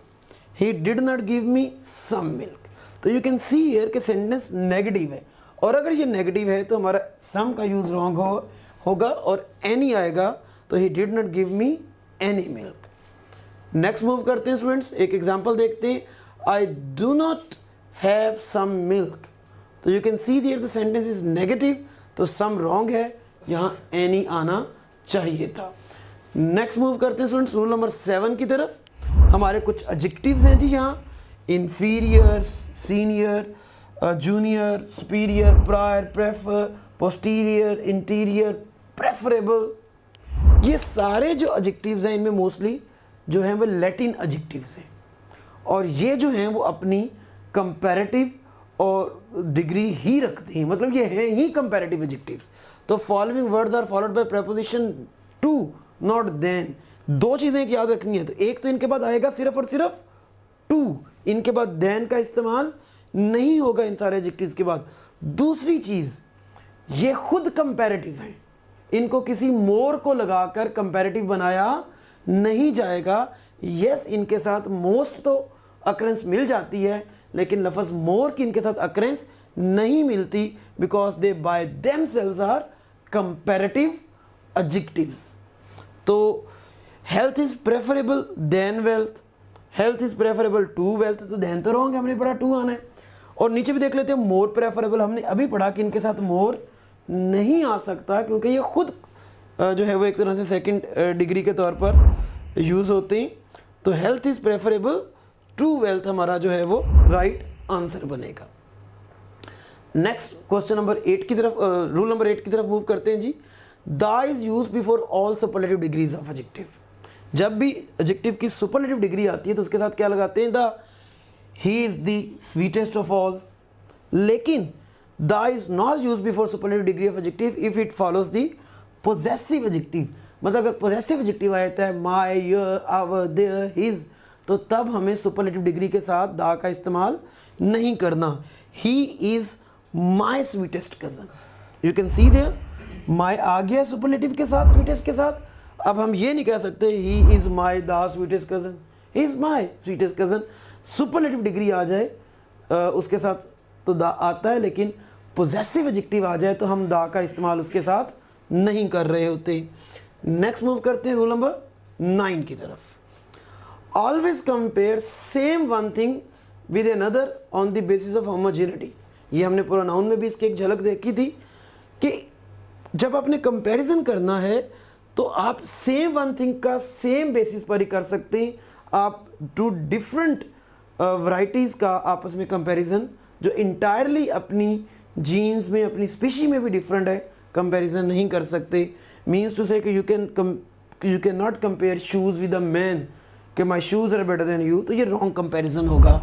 he did not give me some milk. तो यू कैन सी हियर कि सेंटेंस नेगेटिव है, और अगर ये नेगेटिव है तो हमारा सम का यूज़ रॉन्ग होगा और एनी आएगा, तो ही did not give me any milk. Next move करते हैं स्टूडेंट्स, एक एग्जाम्पल देखते हैं। I do not have some milk. तो you can see here the sentence is negative, तो some wrong है, यहाँ any आना चाहिए था। नेक्स्ट मूव करते हैं स्टूडेंट्स रूल नंबर 7 की तरफ। हमारे कुछ एडजेक्टिव्स हैं जी यहाँ। inferior, senior, junior, superior, prior, prefer, posterior, interior, preferable, ये सारे जो एडजेक्टिव्स हैं इनमें मोस्टली जो हैं वो लैटिन एडजेक्टिव्स हैं, और ये जो हैं वो अपनी कंपैरेटिव और डिग्री ही रखते हैं, मतलब ये हैं ही कंपैरेटिव एडजेक्टिव्स। तो following words are followed by preposition to not than. दो चीज़ें एक याद रखनी है, तो एक तो इनके बाद आएगा सिर्फ और सिर्फ टू, इनके बाद देन का इस्तेमाल नहीं होगा इन सारे एडजेक्टिव्स के बाद। दूसरी चीज़, ये खुद कंपैरेटिव हैं, इनको किसी मोर को लगाकर कंपैरेटिव बनाया नहीं जाएगा। यस, इनके साथ मोस्ट तो अकरेंस मिल जाती है, लेकिन लफ्ज़ मोर की इनके साथ अकरेंस नहीं मिलती, because they by themselves are comparative adjectives. तो health is preferable than wealth, health is preferable to wealth, तो देन तो रॉन्ग है, हमने पढ़ा टू आना है। और नीचे भी देख लेते हैं मोर प्रेफरेबल, हमने अभी पढ़ा कि इनके साथ मोर नहीं आ सकता, क्योंकि ये खुद जो है वो एक तरह से सेकंड डिग्री के तौर पर यूज़ होते हैं। तो health is preferable to wealth हमारा जो है वो राइट आंसर बनेगा। नेक्स्ट क्वेश्चन नंबर 8 की तरफ, रूल नंबर 8 की तरफ मूव करते हैं जी। The is use before all superlative degrees of adjective. जब भी एडजेक्टिव की सुपरलेटिव डिग्री आती है तो उसके साथ क्या लगाते हैं? The, he is the sweetest of all. लेकिन the is not use before superlative degree of adjective if it follows the possessive adjective. मतलब अगर पोजेसिव एडजेक्टिव आ जाता है my, your, our, their, his, तो तब हमें सुपरलेटिव डिग्री के साथ दा का इस्तेमाल नहीं करना। He is my sweetest cousin, you can see there my आ गया सुपरलेटिव के साथ, स्वीटेस्ट के साथ। अब हम ये नहीं कह सकते ही is my the sweetest cousin, he is my sweetest cousin. Superlative degree आ जाए उसके साथ तो दा आता है, लेकिन पोजेसिव एडजेक्टिव आ जाए तो हम दा का इस्तेमाल उसके साथ नहीं कर रहे होते। नेक्स्ट मूव करते हैं रूल नंबर 9 की तरफ। Always compare same one thing with another on the basis of homogeneity। ये हमने प्रोनाउन में भी इसकी एक झलक देखी थी कि जब आपने कंपैरिजन करना है तो आप सेम वन थिंग का सेम बेसिस पर ही कर सकते हैं। आप टू डिफरेंट वैरायटीज़ का आपस में कंपैरिजन जो इंटायरली अपनी जीन्स में, अपनी स्पीशी में भी डिफरेंट है, कंपैरिजन नहीं कर सकते। मीन्स टू से कि you can not compare shoes with a man कि my shoes are better than you, तो ये रॉन्ग कंपैरिजन होगा।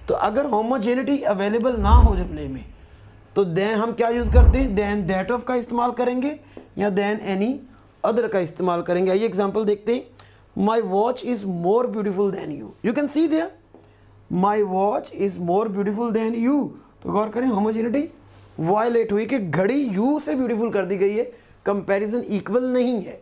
तो अगर होमोजेनिटी अवेलेबल ना हो जुमले में तो देन हम क्या यूज़ करते हैं? देन दैट ऑफ का इस्तेमाल करेंगे या देन एनी अदर का इस्तेमाल करेंगे। आइए एग्जांपल देखते हैं। My watch is more beautiful than you, you can see there my watch is more beautiful than you. तो गौर करें, होमोजेनिटी वायलेट हुई कि घड़ी यू से ब्यूटीफुल कर दी गई है, कंपैरिजन इक्वल नहीं है।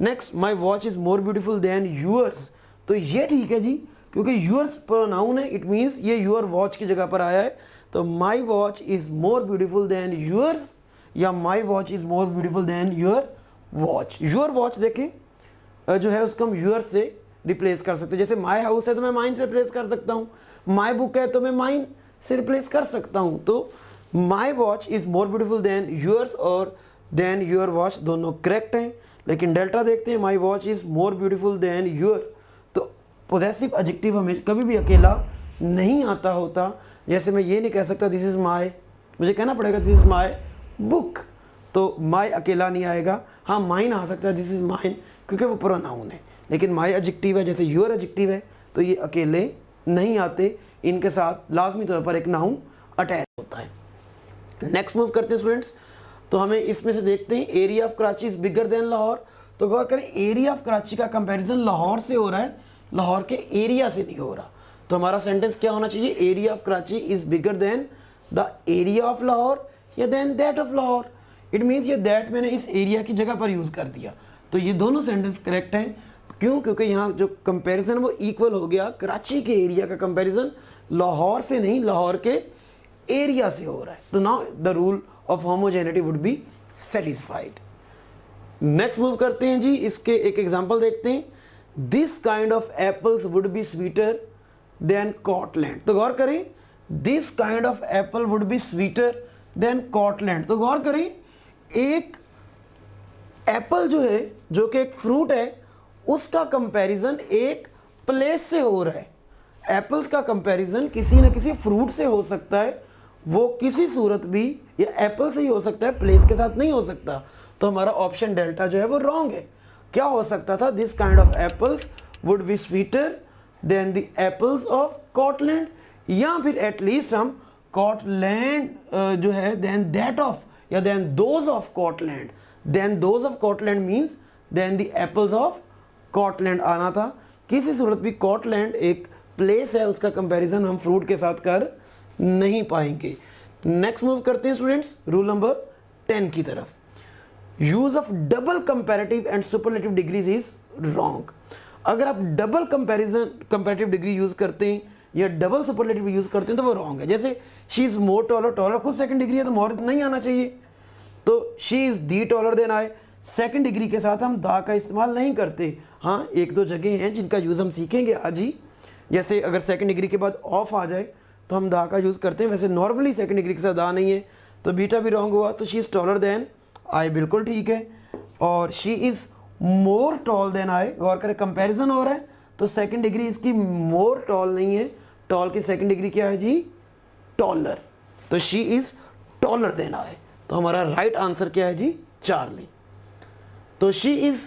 Next, my watch is more beautiful than yours, तो ये ठीक है जी, क्योंकि यूअर्स प्रोनाउन है, इट मीन्स ये यूअर वॉच की जगह पर आया है। तो my watch is more beautiful than yours या my watch is more beautiful than your watch. Your watch देखें जो है उसको हम यूअर से रिप्लेस कर सकते हैं। जैसे माई हाउस है तो मैं माइन से रिप्लेस कर सकता हूँ, माई बुक है तो मैं माइन से रिप्लेस कर सकता हूँ। तो my watch is more beautiful than yours और देन यूअर वॉच दोनों करेक्ट हैं। लेकिन डेल्टा देखते हैं, my watch is more beautiful than your. Possessive adjective हमें कभी भी अकेला नहीं आता होता। जैसे मैं ये नहीं कह सकता दिस इज़ माई, मुझे कहना पड़ेगा दिस इज़ माई बुक, तो माई अकेला नहीं आएगा। हाँ, माइन आ सकता है, दिस इज़ माइन, क्योंकि वो प्रोनाउन है। लेकिन माई एडजेक्टिव है, जैसे यूअर एडजेक्टिव है, तो ये अकेले नहीं आते, इनके साथ लाजमी तौर पर एक नाउन अटैच होता है। नेक्स्ट मूव करते हैं स्टूडेंट्स। तो हमें इसमें से देखते हैं, area of Karachi is bigger then Lahore. तो गौर करें, एरिया ऑफ कराची का कंपेरिजन लाहौर से हो रहा है, लाहौर के एरिया से नहीं हो रहा। तो हमारा सेंटेंस क्या होना चाहिए? Area of Karachi is bigger than the area of Lahore या than that of Lahore. It means ये दैट मैंने इस एरिया की जगह पर यूज़ कर दिया। तो ये दोनों सेंटेंस करेक्ट हैं। क्यों? क्योंकि यहाँ जो कंपैरिजन वो इक्वल हो गया। कराची के एरिया का कंपैरिजन लाहौर से नहीं, लाहौर के एरिया से हो रहा है। तो now the rule of homogeneity would be satisfied. Next move करते हैं जी, इसके एक एग्जाम्पल देखते हैं। This kind of apples would be sweeter then कॉटलैंड। तो गौर करें, this kind of Apple would be sweeter then कॉटलैंड। तो गौर करें, एक एप्पल जो है, जो कि एक फ्रूट है, उसका कंपैरिजन एक प्लेस से हो रहा है। एप्पल्स का कंपैरिजन किसी न किसी फ्रूट से हो सकता है, वो किसी सूरत भी या एप्पल से ही हो सकता है, प्लेस के साथ नहीं हो सकता। तो हमारा ऑप्शन डेल्टा जो है वो रॉन्ग है। क्या हो सकता था? This kind of apples would be sweeter than the apples of Scotland, या फिर एटलीस्ट हम स्कॉटलैंड जो है देन दैट ऑफ या than those of Scotland, than those of Scotland means than the apples of Scotland आना था। किसी सूरत भी स्कॉटलैंड एक प्लेस है, उसका कंपैरिजन हम फ्रूट के साथ कर नहीं पाएंगे। नेक्स्ट मूव करते हैं स्टूडेंट्स रूल नंबर 10 की तरफ। Use of double comparative and superlative degrees is wrong. अगर आप डबल कंपैरेटिव डिग्री यूज करते हैं या डबल सुपरलेटिव यूज करते हैं तो वो रॉन्ग है। जैसे she is more taller, taller खुद सेकंड डिग्री है तो मोर नहीं आना चाहिए, तो she is the taller than I. Second degree के साथ हम दा का इस्तेमाल नहीं करते। हाँ, एक दो जगह हैं जिनका यूज़ हम सीखेंगे आज ही। जैसे अगर सेकंड डिग्री के बाद ऑफ आ जाए तो हम दा का यूज़ करते हैं, वैसे नॉर्मली सेकंड डिग्री के साथ दा नहीं है, तो बीटा भी रॉन्ग हुआ। तो she is taller than I बिल्कुल ठीक है, और she is more tall than I, गौर करें कंपैरिजन हो रहा है तो सेकंड डिग्री इसकी मोर टॉल नहीं है, टॉल की सेकंड डिग्री क्या है जी? टॉलर। तो she is taller than I, तो हमारा राइट आंसर क्या है जी? चार्ली। तो she is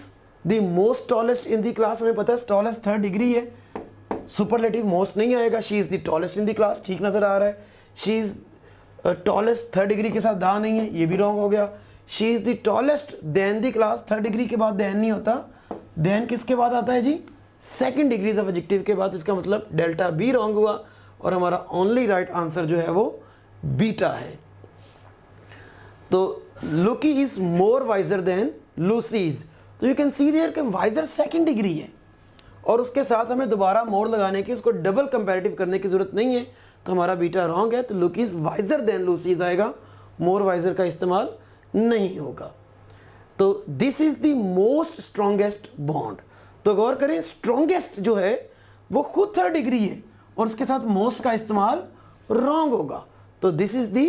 the most tallest in the class, हमें पता है टॉलेस्ट थर्ड डिग्री है, सुपरलेटिव मोस्ट नहीं आएगा। She is the tallest in the class, ठीक नज़र आ रहा है। She is tallest third degree के साथ दा नहीं है, ये भी रॉन्ग हो गया। She is the tallest than the class, third degree के बाद देन नहीं होता, देन किसके बाद आता है जी? सेकंड डिग्रीज ऑफ एडजेक्टिव के बाद। इसका मतलब डेल्टा बी रॉन्ग हुआ और हमारा ओनली राइट आंसर जो है वो बीटा है। तो लुकी इज मोर वाइजर देन लूसीज, तो यू कैन सी देयर कि वाइजर सेकंड डिग्री है और उसके साथ हमें दोबारा मोर लगाने की, उसको डबल कंपैरेटिव करने की जरूरत नहीं है, तो हमारा बीटा रॉन्ग है। तो लुकी इज वाइजर देन लूसीज आएगा, मोर वाइजर का इस्तेमाल नहीं होगा। तो this is the most strongest bond. तो गौर करें स्ट्रॉन्गेस्ट जो है वो खुद थर्ड डिग्री है और उसके साथ मोस्ट का इस्तेमाल रॉन्ग होगा। तो this is the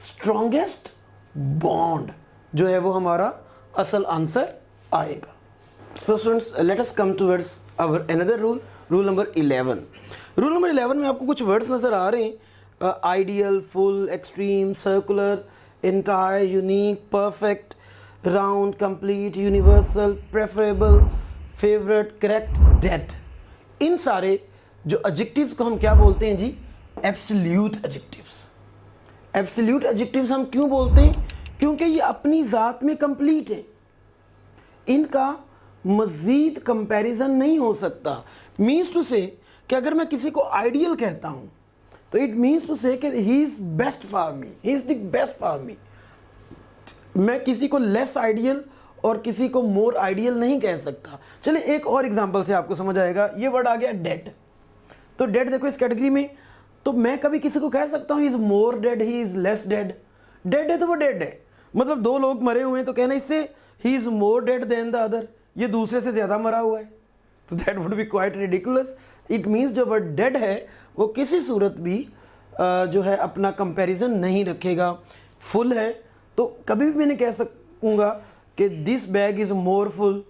strongest bond जो है वो हमारा असल आंसर आएगा। So students, let us come towards our another rule, rule number 11। Rule number 11 में आपको कुछ वर्ड्स नज़र आ रहे हैं, ideal, full, extreme, circular, entire, unique, perfect, round, complete, universal, preferable, favourite, correct, dead. इन सारे जो एडजेक्टिव्स को हम क्या बोलते हैं जी? Absolute adjectives. एब्सोल्यूट एडजेक्टिव्स हम क्यों बोलते हैं? क्योंकि ये अपनी ज़ात में कंप्लीट है, इनका मज़ीद कंपैरिजन नहीं हो सकता। मीन्स टू से कि अगर मैं किसी को आइडियल कहता हूँ तो इट मीन्स टू से कि he is best for me, he is the best for me. मैं किसी को लेस आइडियल और किसी को मोर आइडियल नहीं कह सकता। चलिए एक और एग्जांपल से आपको समझ आएगा। ये वर्ड आ गया डेड, तो डेड देखो इस कैटेगरी में, तो मैं कभी किसी को कह सकता हूँ ही is more dead, he is less dead. Dead है तो वो डेड है, मतलब दो लोग मरे हुए हैं तो कहना इससे he is more dead than the other, ये दूसरे से ज़्यादा मरा हुआ है, तो that would be quite ridiculous. It means जो वर्ड डेड है वो किसी सूरत भी जो है अपना कंपैरिजन नहीं रखेगा। फुल है तो कभी भी मैंने कह सकूँगा कि this bag is more full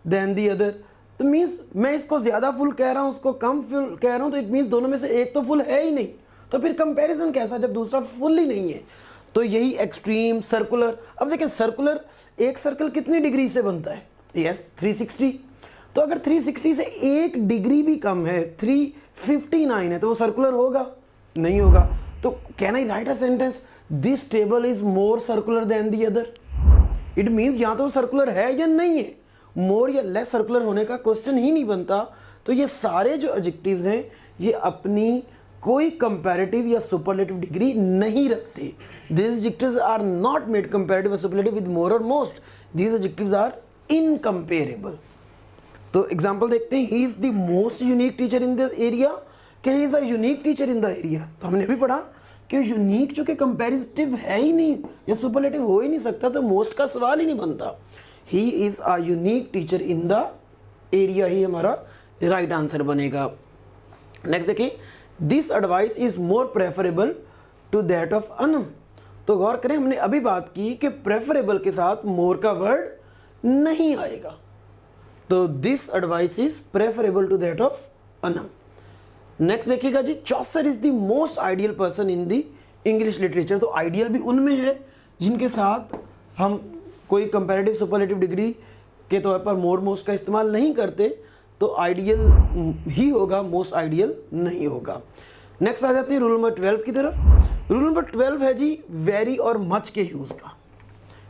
than the other, तो मीन्स मैं इसको ज़्यादा फुल कह रहा हूँ, उसको कम फुल कह रहा हूँ, तो इट मीन्स दोनों में से एक तो फुल है ही नहीं, तो फिर कंपैरिजन कैसा जब दूसरा फुल ही नहीं है। तो यही एक्सट्रीम, सर्कुलर। अब देखें सर्कुलर, एक सर्कल कितनी डिग्री से बनता है? यस 360। तो अगर 360 से एक डिग्री भी कम है, 359 है, तो वो सर्कुलर होगा? नहीं होगा। तो can I write a sentence this table is more circular than the other? It means या तो वो सर्कुलर है या नहीं है, मोर या लेस सर्कुलर होने का क्वेश्चन ही नहीं बनता। तो ये सारे जो एडजेक्टिव्स हैं ये अपनी कोई कंपैरेटिव या सुपरलेटिव डिग्री नहीं रखते। These adjectives are not made comparative or superlative with more or most. These adjectives are incomparable. तो एग्जाम्पल देखते हैं, he is the most unique teacher in the area, कि he is a unique teacher in the area. तो हमने भी पढ़ा कि यूनिक जो कि कंपैरेटिव है ही नहीं या सुपरलेटिव हो ही नहीं सकता, तो मोस्ट का सवाल ही नहीं बनता। He is a unique teacher in the area ही हमारा राइट आंसर बनेगा। नेक्स्ट देखिए, this advice is more preferable to that of Anam. तो गौर करें, हमने अभी बात की कि प्रेफरेबल के साथ मोर का वर्ड नहीं आएगा, तो this advice is preferable to that of Anam. Next देखिएगा जी, Chaucer is the most ideal person in the English literature. तो आइडियल भी उनमें है जिनके साथ हम कोई कंपैरेटिव सुपरलेटिव डिग्री के तौर पर मोर मोस्ट का इस्तेमाल नहीं करते तो आइडियल ही होगा, मोस्ट आइडियल नहीं होगा। नेक्स्ट आ जाते हैं रूल नंबर 12 की तरफ। रूल नंबर 12 है जी वेरी और मच के यूज़ का,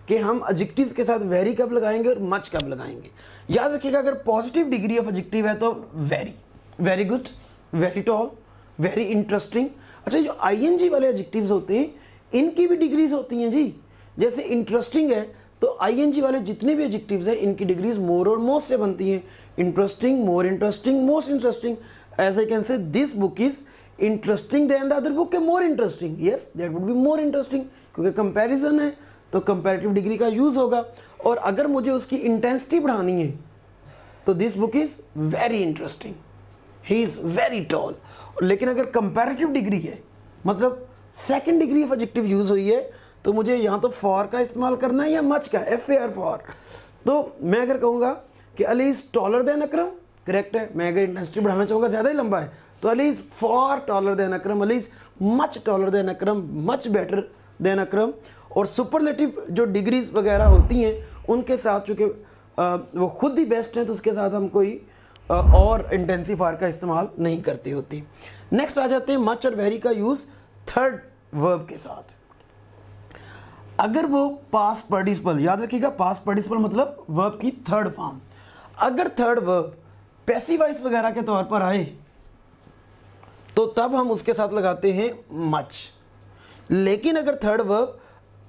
कि हम एडजेक्टिव्स के साथ वेरी कब लगाएंगे और मच कब लगाएंगे। याद रखिएगा अगर पॉजिटिव डिग्री ऑफ एडजेक्टिव है तो very, very good, very tall, very interesting. अच्छा, जो आईएनजी वाले एडजेक्टिव्स होते हैं इनकी भी डिग्रीज होती हैं जी। जैसे इंटरेस्टिंग है तो आईएनजी वाले जितने भी एडजेक्टिव्स हैं इनकी डिग्रीज मोर और मोस्ट से बनती हैं। Interesting, more interesting, most interesting. As I can say this book is interesting than the other book के more interesting. Yes, that would be more interesting, क्योंकि कंपैरिजन है तो कंपैरेटिव डिग्री का यूज़ होगा। और अगर मुझे उसकी इंटेंसिटी बढ़ानी है तो this book is very interesting, he is very tall. लेकिन अगर कंपैरेटिव डिग्री है, मतलब second degree of adjective use हुई है, तो मुझे यहाँ तो फॉर का इस्तेमाल करना है या मच का, FAR फॉर। तो मैं अगर कहूँगा कि Ali is taller than Akram, correct है। मैं अगर इंटेंसिटी बढ़ाना चाहूँगा, ज़्यादा ही लंबा है, तो Ali is far taller than Akram, Ali is much taller than Akram, much better than Akram. और सुपरलेटिव जो डिग्रीज वगैरह होती हैं उनके साथ चूँकि वो खुद ही बेस्ट हैं तो उसके साथ हम कोई और इंटेंसिफायर का इस्तेमाल नहीं करते होते। नेक्स्ट आ जाते हैं मच और वेरी का यूज़ थर्ड वर्ब के साथ। अगर वो पास्ट पार्टिसिपल, याद रखिएगा पास्ट पार्टिसिपल मतलब वर्ब की थर्ड फॉर्म, अगर थर्ड वर्ब पैसिव वॉइस वगैरह के तौर पर आए तो तब हम उसके साथ लगाते हैं मच। लेकिन अगर थर्ड वर्ब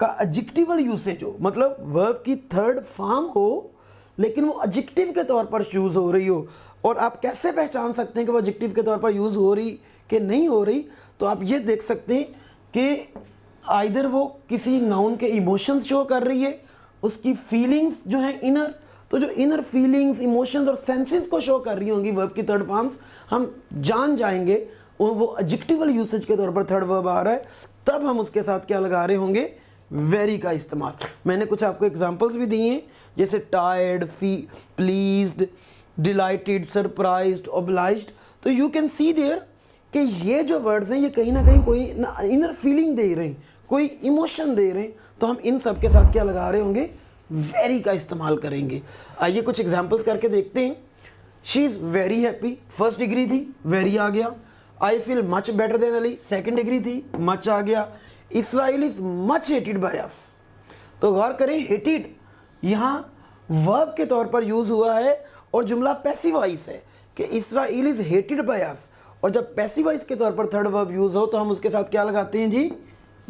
का एडजेक्टिवल यूसेज हो, मतलब वर्ब की थर्ड फॉर्म हो लेकिन वो एडजेक्टिव के तौर पर यूज़ हो रही हो, और आप कैसे पहचान सकते हैं कि वो एडजेक्टिव के तौर पर यूज़ हो रही कि नहीं हो रही, तो आप ये देख सकते हैं कि आइदर वो किसी नाउन के इमोशंस शो कर रही है, उसकी फीलिंग्स जो हैं इनर, तो जो इनर फीलिंग्स, इमोशंस और सेंसेस को शो कर रही होंगी वर्ब की थर्ड फॉर्म्स, हम जान जाएंगे वो एडजेक्टिवल यूसेज के तौर पर थर्ड वर्ब आ रहा है, तब हम उसके साथ क्या लगा रहे होंगे, वेरी का इस्तेमाल। मैंने कुछ आपको एग्जांपल्स भी दिए हैं, जैसे tired, pleased, dilated, surprised, obliged. तो यू कैन सी देयर कि ये जो वर्ड्स हैं ये कहीं ना कहीं कोई इनर फीलिंग दे रहे हैं, कोई इमोशन दे रहे हैं, तो हम इन सब के साथ क्या लगा रहे होंगे, वेरी का इस्तेमाल करेंगे। आइए कुछ एग्जांपल्स करके देखते हैं। She is very happy, first degree थी, वेरी आ गया। I feel much better then Ali, second degree थी, मच आ गया। Israel is much hated by us, तो गौर करें हेटेड यहाँ वर्ब के तौर पर यूज हुआ है और जुमला पैसिव वॉइस है कि Israel is hated by us, और जब पैसिव वॉइस के तौर पर थर्ड वर्ब यूज हो तो हम उसके साथ क्या लगाते हैं जी,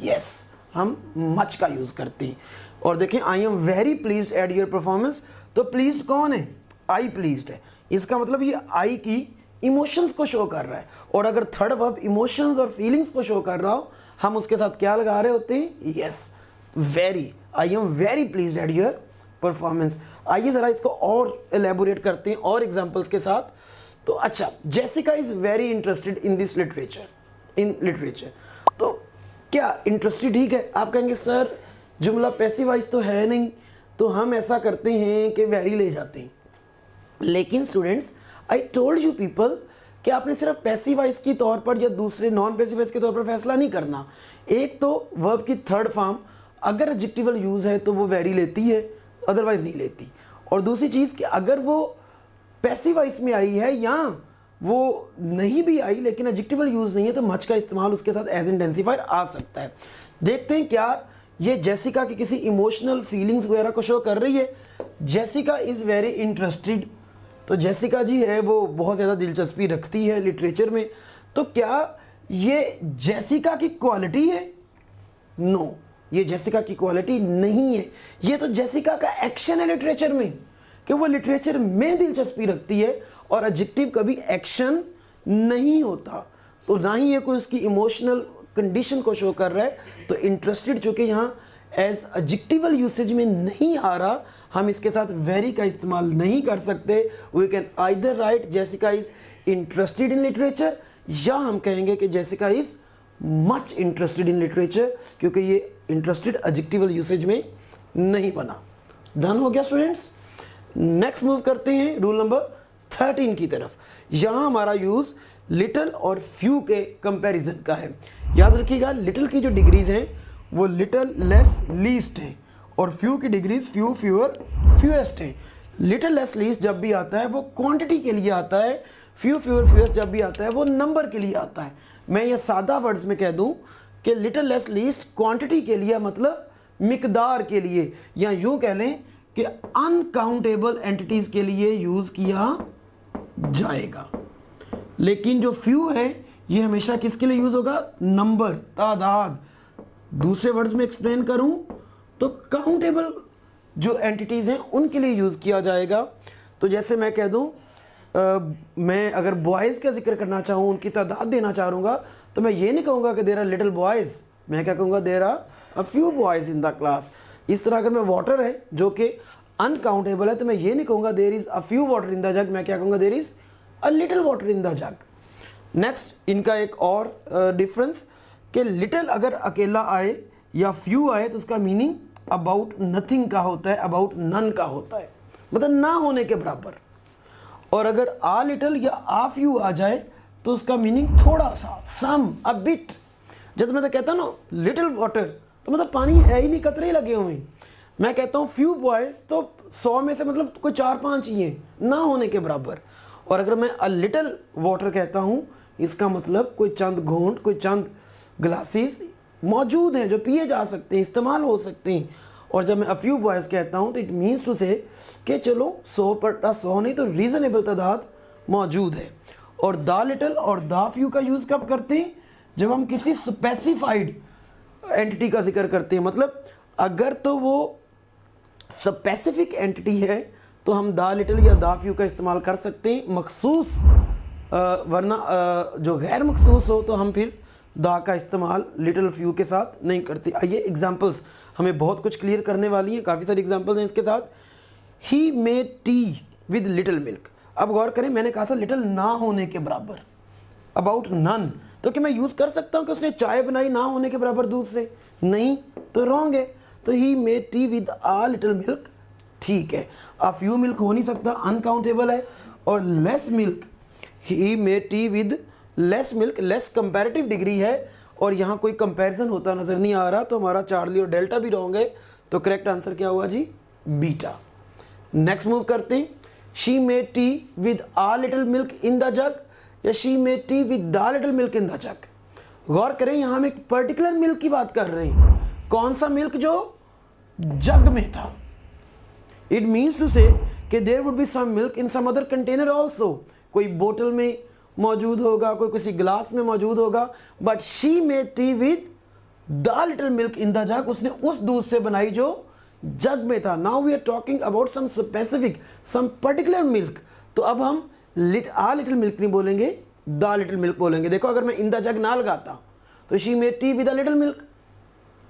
यस, हम मच का यूज करते हैं। और देखें I am very pleased at your performance, तो प्लीज्ड कौन है, आई प्लीज्ड है, इसका मतलब ये आई की इमोशंस को शो कर रहा है। और अगर थर्ड वर्ब इमोशंस और फीलिंग्स को शो कर रहा हो, हम उसके साथ क्या लगा रहे होते हैं, yes, very, I am very pleased at your performance. आइए ज़रा इसको और एलेबोरेट करते हैं और एग्जांपल्स के साथ। तो अच्छा, Jessica is very interested in this literature, तो क्या इंटरेस्टेड ठीक है। आप कहेंगे सर जुमला पैसिव वॉइस तो है नहीं, तो हम ऐसा करते हैं कि वेरी ले जाते हैं। लेकिन students, I told you people कि आपने सिर्फ पैसिव वॉइस की तौर पर या दूसरे नॉन पैसिव वॉइस के तौर पर फैसला नहीं करना। एक तो वर्ब की थर्ड फॉर्म अगर एडजेक्टिवल यूज़ है तो वो वेरी लेती है, अदरवाइज नहीं लेती। और दूसरी चीज़ कि अगर वो पैसिव वॉइस में आई है या वो नहीं भी आई लेकिन एडजेक्टिवल यूज़ नहीं है, तो मच का इस्तेमाल उसके साथ एज इंटेंसिफायर आ सकता है। देखते हैं क्या ये जेसिका की किसी इमोशनल फीलिंग्स वगैरह को शो कर रही है। जेसिका इज़ वेरी इंटरेस्टेड, तो जेसिका जी है वो बहुत ज़्यादा दिलचस्पी रखती है लिटरेचर में, तो क्या ये जेसिका की क्वालिटी है, नो, ये जेसिका की क्वालिटी नहीं है। ये तो जेसिका का एक्शन है लिटरेचर में, कि वो लिटरेचर में दिलचस्पी रखती है, और एडजेक्टिव कभी एक्शन नहीं होता, तो ना ही ये कोई उसकी इमोशनल कंडीशन को शो कर रहा है। तो इंटरेस्टेड चूँकि यहाँ एज एडजेक्टिवल यूसेज में नहीं आ रहा, हम इसके साथ वेरी का इस्तेमाल नहीं कर सकते। We can either write Jessica is interested in literature, या हम कहेंगे कि Jessica is much interested in literature, क्योंकि ये इंटरेस्टेड एडजेक्टिवल यूसेज में नहीं बना। डन हो गया स्टूडेंट्स। नेक्स्ट मूव करते हैं रूल नंबर 13 की तरफ। यहाँ हमारा यूज़ लिटिल और फ्यू के कंपैरिजन का है। याद रखिएगा लिटिल की जो डिग्रीज हैं वो लिटिल, लेस, लीस्ट हैं, और फ्यू की डिग्रीज फ्यू, फ्यूअर, फ्यूएस्ट है। लिटिल लेस लीस्ट जब भी आता है वो क्वांटिटी के लिए आता है, फ्यू, फ्यूअर, फ्यूएस्ट जब भी आता है वो नंबर के लिए आता है। मैं ये सादा वर्ड्स में कह दूं कि लिटिल लेस लीस्ट क्वांटिटी के लिए मतलब मिकदार के लिए, या यूँ कह लें कि अनकाउंटेबल एंटिटीज़ के लिए यूज़ किया जाएगा। लेकिन जो फ्यू है ये हमेशा किसके लिए यूज़ होगा? नंबर, तादाद। दूसरे वर्ड्स में एक्सप्लेन करूं तो काउंटेबल जो एंटिटीज़ हैं उनके लिए यूज़ किया जाएगा। तो जैसे मैं कह दूं मैं अगर बॉयज़ का जिक्र करना चाहूँ, उनकी तादाद देना चाहूँगा, तो मैं ये नहीं कहूँगा कि देर आर लिटिल बॉयज़, मैं क्या कहूँगा? There are a few boys in the class. इस तरह अगर मैं वाटर है जो कि अनकाउंटेबल है तो मैं ये नहीं कहूँगा there is a few water in the जग, मैं क्या कहूँगा? There is a little water in the jug. Next इनका एक और डिफरेंस कि लिटिल अगर अकेला आए या फ्यू आए तो उसका मीनिंग अबाउट नथिंग का होता है, अबाउट नन का होता है, मतलब ना होने के बराबर। और अगर आ लिटिल या आ फ्यू आ जाए तो उसका मीनिंग थोड़ा सा, सम, अ बिट। जब मैं तो कहता हूँ ना लिटिल वाटर तो मतलब पानी है ही नहीं, कतरे लगे हुए हैं। मैं कहता हूँ फ्यू बॉयज़ तो 100 में से मतलब कोई 4-5 ही हैं, ना होने के बराबर। और अगर मैं अ लिटिल वाटर कहता हूँ इसका मतलब कोई चंद घूंट, कोई चंद ग्लासेस मौजूद हैं जो पिए जा सकते हैं, इस्तेमाल हो सकते हैं। और जब मैं अ फ्यू बॉयज़ कहता हूँ तो इट मीन्स टू से कि चलो 100 पर 100 नहीं तो रीज़नेबल तादाद मौजूद है। और द लिटिल और द फ्यू का यूज़ कब करते हैं? जब हम किसी स्पेसिफाइड एंटिटी का जिक्र करते हैं। मतलब अगर तो वो स्पेसिफिक एंटिटी है तो हम द लिटिल या द फ्यू का इस्तेमाल कर सकते हैं मखसूस, वरना जो गैर मखसूस हो तो हम फिर द का इस्तेमाल लिटिल फ्यू के साथ नहीं करते। आइए एग्जांपल्स हमें बहुत कुछ क्लियर करने वाली हैं, काफ़ी सारी एग्जांपल्स हैं इसके साथ। He made tea with little milk. अब गौर करें, मैंने कहा था लिटिल ना होने के बराबर, अबाउट नन। तो क्या मैं यूज़ कर सकता हूँ कि उसने चाय बनाई ना होने के बराबर दूध से? नहीं, तो रॉन्ग है। तो he made tea with a little milk, ठीक है। आ फ्यू मिल्क हो नहीं सकता, अनकाउंटेबल है। और less milk, he made tea with less milk, less comparative degree है और यहाँ कोई कंपैरिजन होता नज़र नहीं आ रहा, तो हमारा चार्ली और डेल्टा भी रॉन्ग है। तो करेक्ट आंसर क्या हुआ जी? बीटा। नेक्स्ट मूव करते हैं। She made tea with a little milk in the jug या she made tea with the little milk in the jug. गौर करें, यहाँ हम एक पर्टिकुलर मिल्क की बात कर रहे हैं। कौन सा मिल्क? जो जग में था। इट मीन्स टू से कि there would be some milk in some other container also. कोई बोतल में मौजूद होगा, कोई किसी ग्लास में मौजूद होगा, but she made tea with the little milk in the jug. उसने उस दूध से बनाई जो जग में था। Now we are talking about some specific, some particular milk. तो अब हम आ लिटिल मिल्क नहीं बोलेंगे, द लिटिल मिल्क बोलेंगे। देखो, अगर मैं इन द जग ना लगाता तो she made tea with a little milk,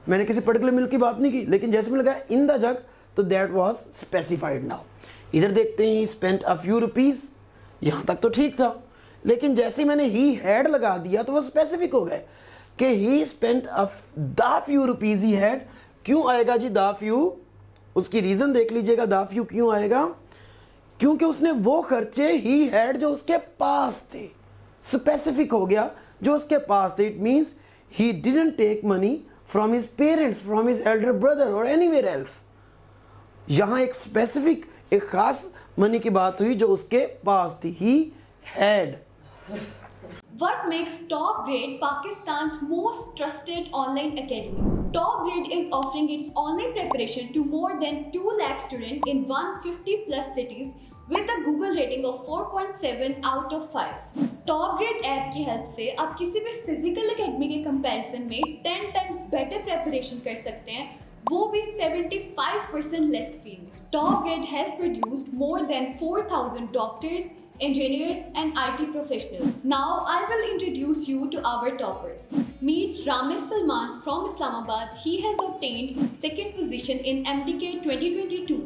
मैंने किसी पर्टिकुलर मिल्क की बात नहीं की, लेकिन जैसे मैं लगाया इन द जग तो दैट वाज स्पेसिफाइड। नाउ इधर देखते हैं, स्पेंट अ फ्यू रुपीज़, यहाँ तक तो ठीक था। लेकिन जैसे मैंने ही हैड लगा दिया तो वो स्पेसिफिक हो गए कि ही spent the few rupees he had. क्यों आएगा जी द फ्यू? उसकी रीज़न देख लीजिएगा, द फ्यू क्यों आएगा? क्योंकि उसने वो खर्चे ही हैड जो उसके पास थे, स्पेसिफिक हो गया जो उसके पास थे। It means he didn't take money from his parents, from his elder brother और एनीवेयर एल्स। यहाँ एक स्पेसिफिक, एक खास मनी की बात हुई जो उसके पास थी, he had. What makes Top Grade Pakistan's most trusted online academy? Top Grade is offering its online preparation to more than 2 lakh students in 150 plus cities with a Google rating of 4.7 out of 5. Top Grade app की हेल्प से आप किसी भी फिजिकल एकेडमी के कंपैरिजन में 10 times better preparation कर सकते हैं, वो भी 75% less fee में। Top Grade has produced more than 4,000 doctors, engineers and IT professionals. Now I will introduce you to our toppers. Meet Ramesh Salman from Islamabad. He has obtained second position in MDK 2022,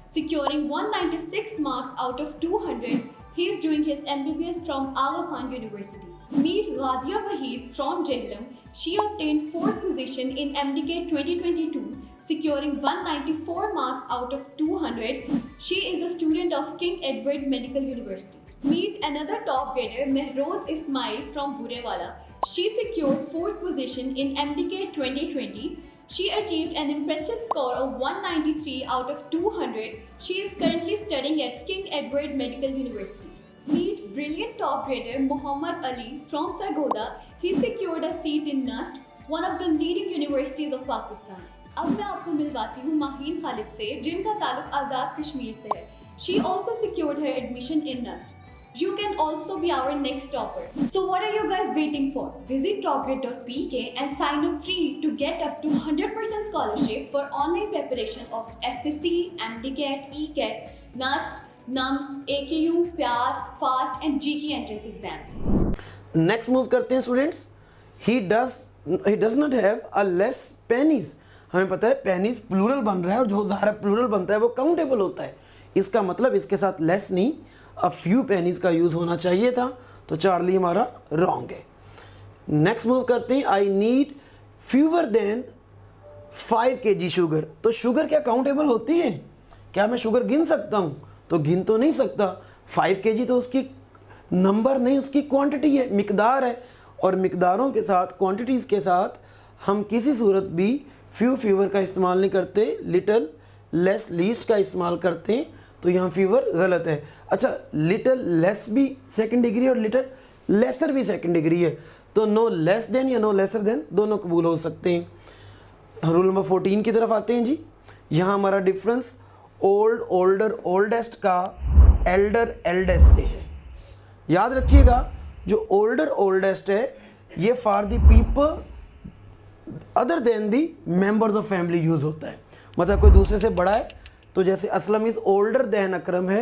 securing 196 marks out of 200. He is doing his MBBS from Aga Khan University. Meet Radia Waheed from Jhelum. She obtained fourth position in MDK 2022, securing 194 marks out of 200. She is a student of King Edward Medical University. Meet another top grader, Mehroz Ismail from Burewala. She secured fourth position in MDK 2020. She achieved an impressive score of 193 out of 200. She is currently studying at King Edward Medical University. Meet brilliant top grader Muhammad Ali from Sargodha. He secured a seat in NUST, one of the leading universities of Pakistan. अब मैं आपको मिलवाती हूँ माहीन खालिद से, जिनका ताल्लुक आज़ाद कश्मीर से है. She also secured her admission in NUST. You can also be our next topper. So what are you guys waiting for? Visit topgrade.pk and sign up free to get up to 100% scholarship for online preparation of FSC, MDCAT, ECAT, NUST, NUMS, AKU, PAS, FAST and GK entrance exams. Next move करते हैं students. he does not have a less pennies. हमें पता है पेनीज प्लूरल बन रहा है और जो ज़ाहिर प्लूरल बनता है वो काउंटेबल होता है. इसका मतलब इसके साथ लेस नहीं, अ फ्यू पेनीज का यूज़ होना चाहिए था. तो चार्ली हमारा रॉन्ग है. नेक्स्ट मूव करते हैं. I need fewer than 5 kg sugar. तो शुगर क्या काउंटेबल होती है? क्या मैं शुगर गिन सकता हूँ? तो गिन तो नहीं सकता. 5 kg तो उसकी नंबर नहीं, उसकी क्वांटिटी है, मिकदार है. और मिकदारों के साथ, क्वांटिटीज़ के साथ हम किसी सूरत भी फ्यूअर का इस्तेमाल नहीं करते, लिटल, लेस, लीस्ट का इस्तेमाल करते हैं. तो यहाँ फ्यूअर गलत है. अच्छा, लिटल लेस भी सेकंड डिग्री और लिटल लेसर भी सेकंड डिग्री है. तो नो लेस देन या नो लेसर देन दोनों कबूल हो सकते हैं. रूल नंबर 14 की तरफ आते हैं जी. यहाँ हमारा डिफरेंस ओल्ड, ओल्डर, ओल्डेस्ट का एल्डर, एल्डेस्ट से है. याद रखिएगा, जो ओल्डर, ओल्डेस्ट है ये for the people other than the members of family use होता है. मतलब कोई दूसरे से बड़ा है, तो जैसे असलम इज़ ओल्डर देन अकरम है,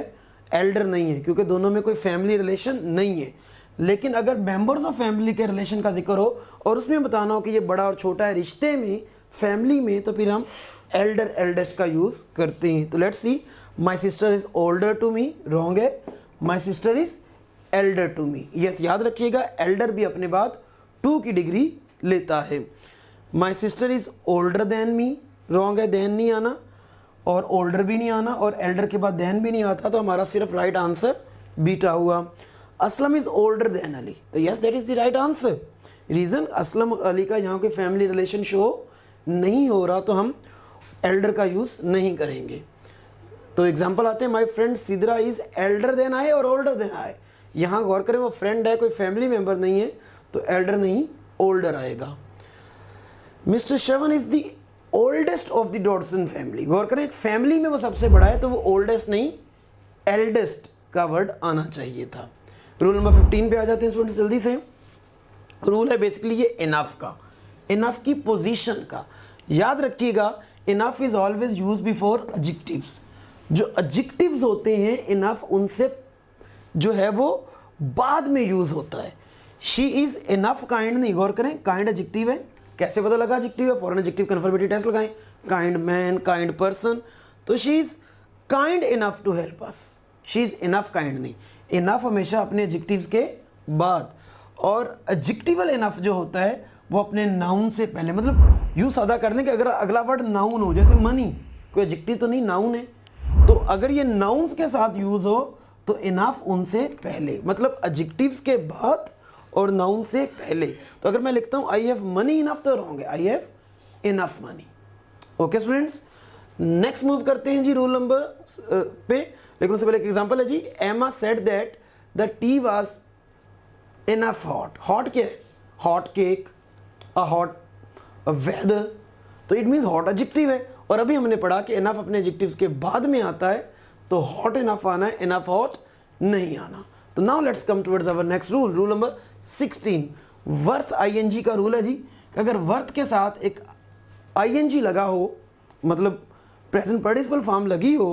एल्डर नहीं है क्योंकि दोनों में कोई फैमिली रिलेशन नहीं है. लेकिन अगर मेंबर्स ऑफ फैमिली के रिलेशन का जिक्र हो और उसमें बताना हो कि ये बड़ा और छोटा है रिश्ते में, फैमिली में, तो फिर हम एल्डर, एल्डेस्ट का यूज़ करते हैं. तो let's see. My sister is older to me, wrong है. My sister is elder to me. Yes, याद रखिएगा, एल्डर भी अपने बाद 2 की डिग्री लेता है. My sister is older than me, wrong है. देन नहीं आना और ओल्डर भी नहीं आना और एल्डर के बाद देन भी नहीं आता. तो हमारा सिर्फ राइट आंसर बीटा हुआ. Aslam is older than Ali. तो yes, that is the right answer. Reason, Aslam और अली का यहाँ कोई फैमिली रिलेशन शो नहीं हो रहा, तो हम एल्डर का यूज़ नहीं करेंगे. तो एग्जाम्पल आते हैं. My friend Sidra is elder than I और ओल्डर देन आई. यहाँ गौर करें, वो फ्रेंड है, कोई फैमिली मेम्बर नहीं है, तो एल्डर नहीं, ओल्डर आएगा. Mister Shravan is the oldest of the Dodson family. गौर करें, एक फैमिली में वो सबसे बड़ा है, तो वो ओल्डेस्ट नहीं, एल्डेस्ट का वर्ड आना चाहिए था. रूल नंबर 15 पे आ जाते हैं स्टूडेंट्स जल्दी से. रूल है बेसिकली ये इनफ का, इनफ की पोजीशन का. याद रखिएगा, enough is always use before adjectives. जो एडजेक्टिव्स होते हैं, इनफ उनसे जो है वो बाद में यूज़ होता है. शी इज़ इनफ काइंड नहीं. गौर करें, काइंड एडजेक्टिव है. कैसे पता लगा एडजेक्टिव है? फॉरेन एडजेक्टिव कन्फर्मेटिव टेस्ट लगाएं. Kind man, kind person. तो she is kind enough to help us. She is enough kind नहीं. इनफ हमेशा अपने एडजेक्टिव्स के बाद, और एडजेक्टिवल इनफ जो होता है वो अपने नाउन से पहले. मतलब यूँ सादा कर दें कि अगर अगला वर्ड नाउन हो, जैसे मनी, कोई एडजेक्टिव तो नहीं, नाउन है. तो अगर ये नाउन्स के साथ यूज़ हो तो इनफ उनसे पहले, मतलब एडजेक्टिव्स के बाद और नाउन से पहले. तो अगर मैं लिखता हूँ आई हैव मनी इनफ, तो रॉन्ग है. I have enough money. Okay students, next move करते हैं जी रूल नंबर पे. लेकिन उससे पहले एक एग्जांपल है जी. Emma said that the tea was enough hot. Hot क्या है? Hot cake, a hot weather. तो इट मीन्स हॉट एडजेक्टिव है. और अभी हमने पढ़ा कि इनफ अपने एडजेक्टिव्स के बाद में आता है, तो हॉट इनफ आना है, इनफ हॉट नहीं आना. तो now let's come towards our next rule. Rule number 16, worth ING का रूल है जी. कि अगर वर्थ के साथ एक आईएनजी लगा हो, मतलब प्रेजेंट पार्टिसिपल फॉर्म लगी हो,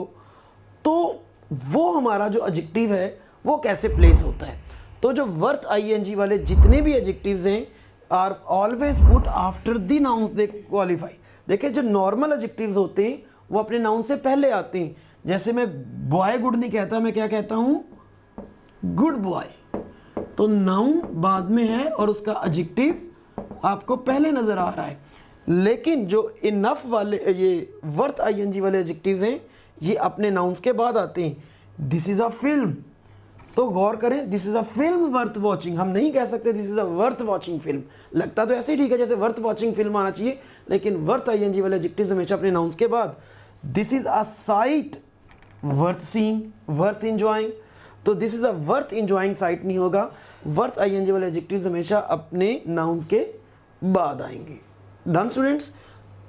तो वो हमारा जो एडजेक्टिव है वो कैसे प्लेस होता है. तो जो वर्थ आईएनजी वाले जितने भी एडजेक्टिव्स हैं are always put after the nouns they qualify. देखिए, जो नॉर्मल एडजेक्टिव्स होते हैं वो अपने नाउन से पहले आते हैं. जैसे मैं बॉय गुड नहीं कहता, मैं क्या कहता हूँ? Good boy. तो नाउन बाद में है और उसका एडजेक्टिव आपको पहले नज़र आ रहा है. लेकिन जो इनफ वाले, ये वर्थ आईएनजी वाले एडजेक्टिव्स हैं, ये अपने नाउन्स के बाद आते हैं. दिस इज़ अ फिल्म, तो गौर करें, this is a film worth watching. हम नहीं कह सकते this is a worth watching film. लगता तो ऐसे ही ठीक है जैसे वर्थ वॉचिंग फिल्म आना चाहिए, लेकिन वर्थ आईएनजी वाले एडजेक्टिव्स हमेशा अपने नाउन्स के बाद। This is a sight worth seeing, worth enjoying, तो this is a worth enjoying sight नहीं होगा, वर्थ आईएनजी वाले एडजेक्टिव्स हमेशा अपने नाउन्स के बाद आएंगे। Done students.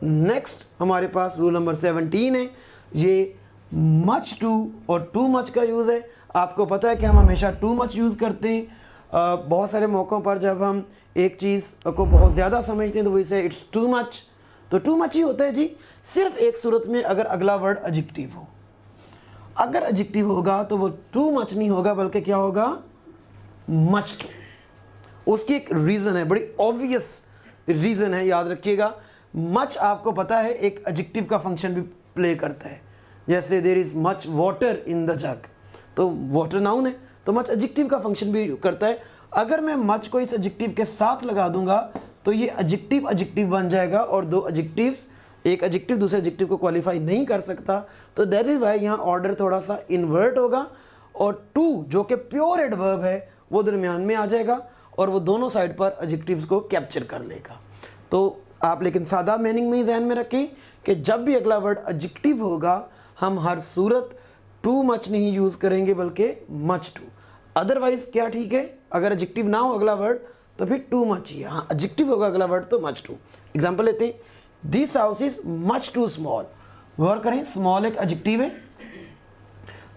नेक्स्ट हमारे पास रूल नंबर 17 है, ये मच टू और टू मच का यूज़ है। आपको पता है कि हम हमेशा टू मच यूज़ करते हैं। बहुत सारे मौक़ों पर जब हम एक चीज़ को बहुत ज़्यादा समझते हैं तो वो इसे इट्स टू मच, तो टू मच ही होता है जी। सिर्फ एक सूरत में, अगर अगला वर्ड एडजेक्टिव हो। अगर एडजेक्टिव होगा तो वो टू मच नहीं होगा, बल्कि क्या होगा, मच टू। उसकी एक रीज़न है, बड़ी ऑब्वियस रीज़न है, याद रखिएगा। मच आपको पता है एक एडजेक्टिव का फंक्शन भी प्ले करता है। जैसे there is much water in the jug, तो वाटर नाउन है, तो मच एडजेक्टिव का फंक्शन भी करता है। अगर मैं मच को इस एडजेक्टिव के साथ लगा दूंगा तो ये एडजेक्टिव बन जाएगा, और दो एडजेक्टिव्स, एक एडजेक्टिव दूसरे एडजेक्टिव को क्वालिफाई नहीं कर सकता। तो दैट इज वाई यहाँ ऑर्डर थोड़ा सा इन्वर्ट होगा, और टू जो कि प्योर एडवर्ब है वो दरमियान में आ जाएगा, और वो दोनों साइड पर एडजेक्टिव्स को कैप्चर कर लेगा। तो आप लेकिन सादा मीनिंग में ही ध्यान में रखें कि जब भी अगला वर्ड एडजेक्टिव होगा हम हर सूरत टू मच नहीं यूज़ करेंगे, बल्कि मच टू। अदरवाइज क्या ठीक है, अगर एडजेक्टिव ना हो अगला वर्ड तो फिर टू मच ही है। हाँ, एडजेक्टिव होगा अगला वर्ड तो मच टू। एग्जाम्पल लेते हैं, this house is much too small. गौर करें, स्मॉल एक एडजेक्टिव है,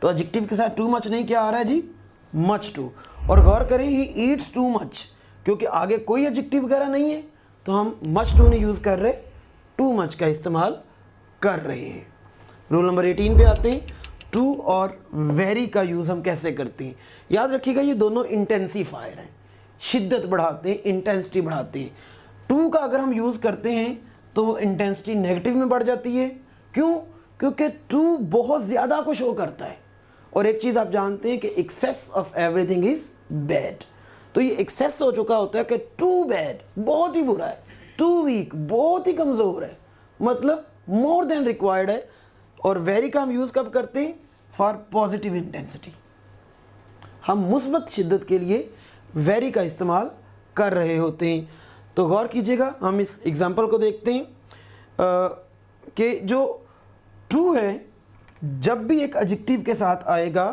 तो एडजेक्टिव के साथ टू मच नहीं, क्या आ रहा है जी, मच टू। और गौर करें, ही ईट्स टू मच, क्योंकि आगे कोई एडजेक्टिव वगैरह नहीं है तो हम मच टू नहीं यूज़ कर रहे, टू मच का इस्तेमाल कर रहे हैं। रूल नंबर 18 पे आते हैं, टू और वेरी का यूज़ हम कैसे करते हैं। याद रखिएगा, ये दोनों इंटेंसीफायर हैं, शिद्दत बढ़ाते हैं, इंटेंसिटी बढ़ाते हैं। टू का अगर हम यूज़ करते हैं तो वो इंटेंसिटी नेगेटिव में बढ़ जाती है। क्यों? क्योंकि टू बहुत ज़्यादा को शो करता है, और एक चीज़ आप जानते हैं कि excess of everything is bad. तो ये एक्सेस हो चुका होता है कि टू बैड बहुत ही बुरा है, टू वीक बहुत ही कमज़ोर है, मतलब मोर देन रिक्वायर्ड है। और वेरी का हम यूज़ कब करते हैं, फॉर पॉजिटिव इंटेंसिटी। हम मुस्बत शिद्दत के लिए वेरी का इस्तेमाल कर रहे होते हैं। तो गौर कीजिएगा, हम इस एग्जांपल को देखते हैं कि जो टू है जब भी एक एडजेक्टिव के साथ आएगा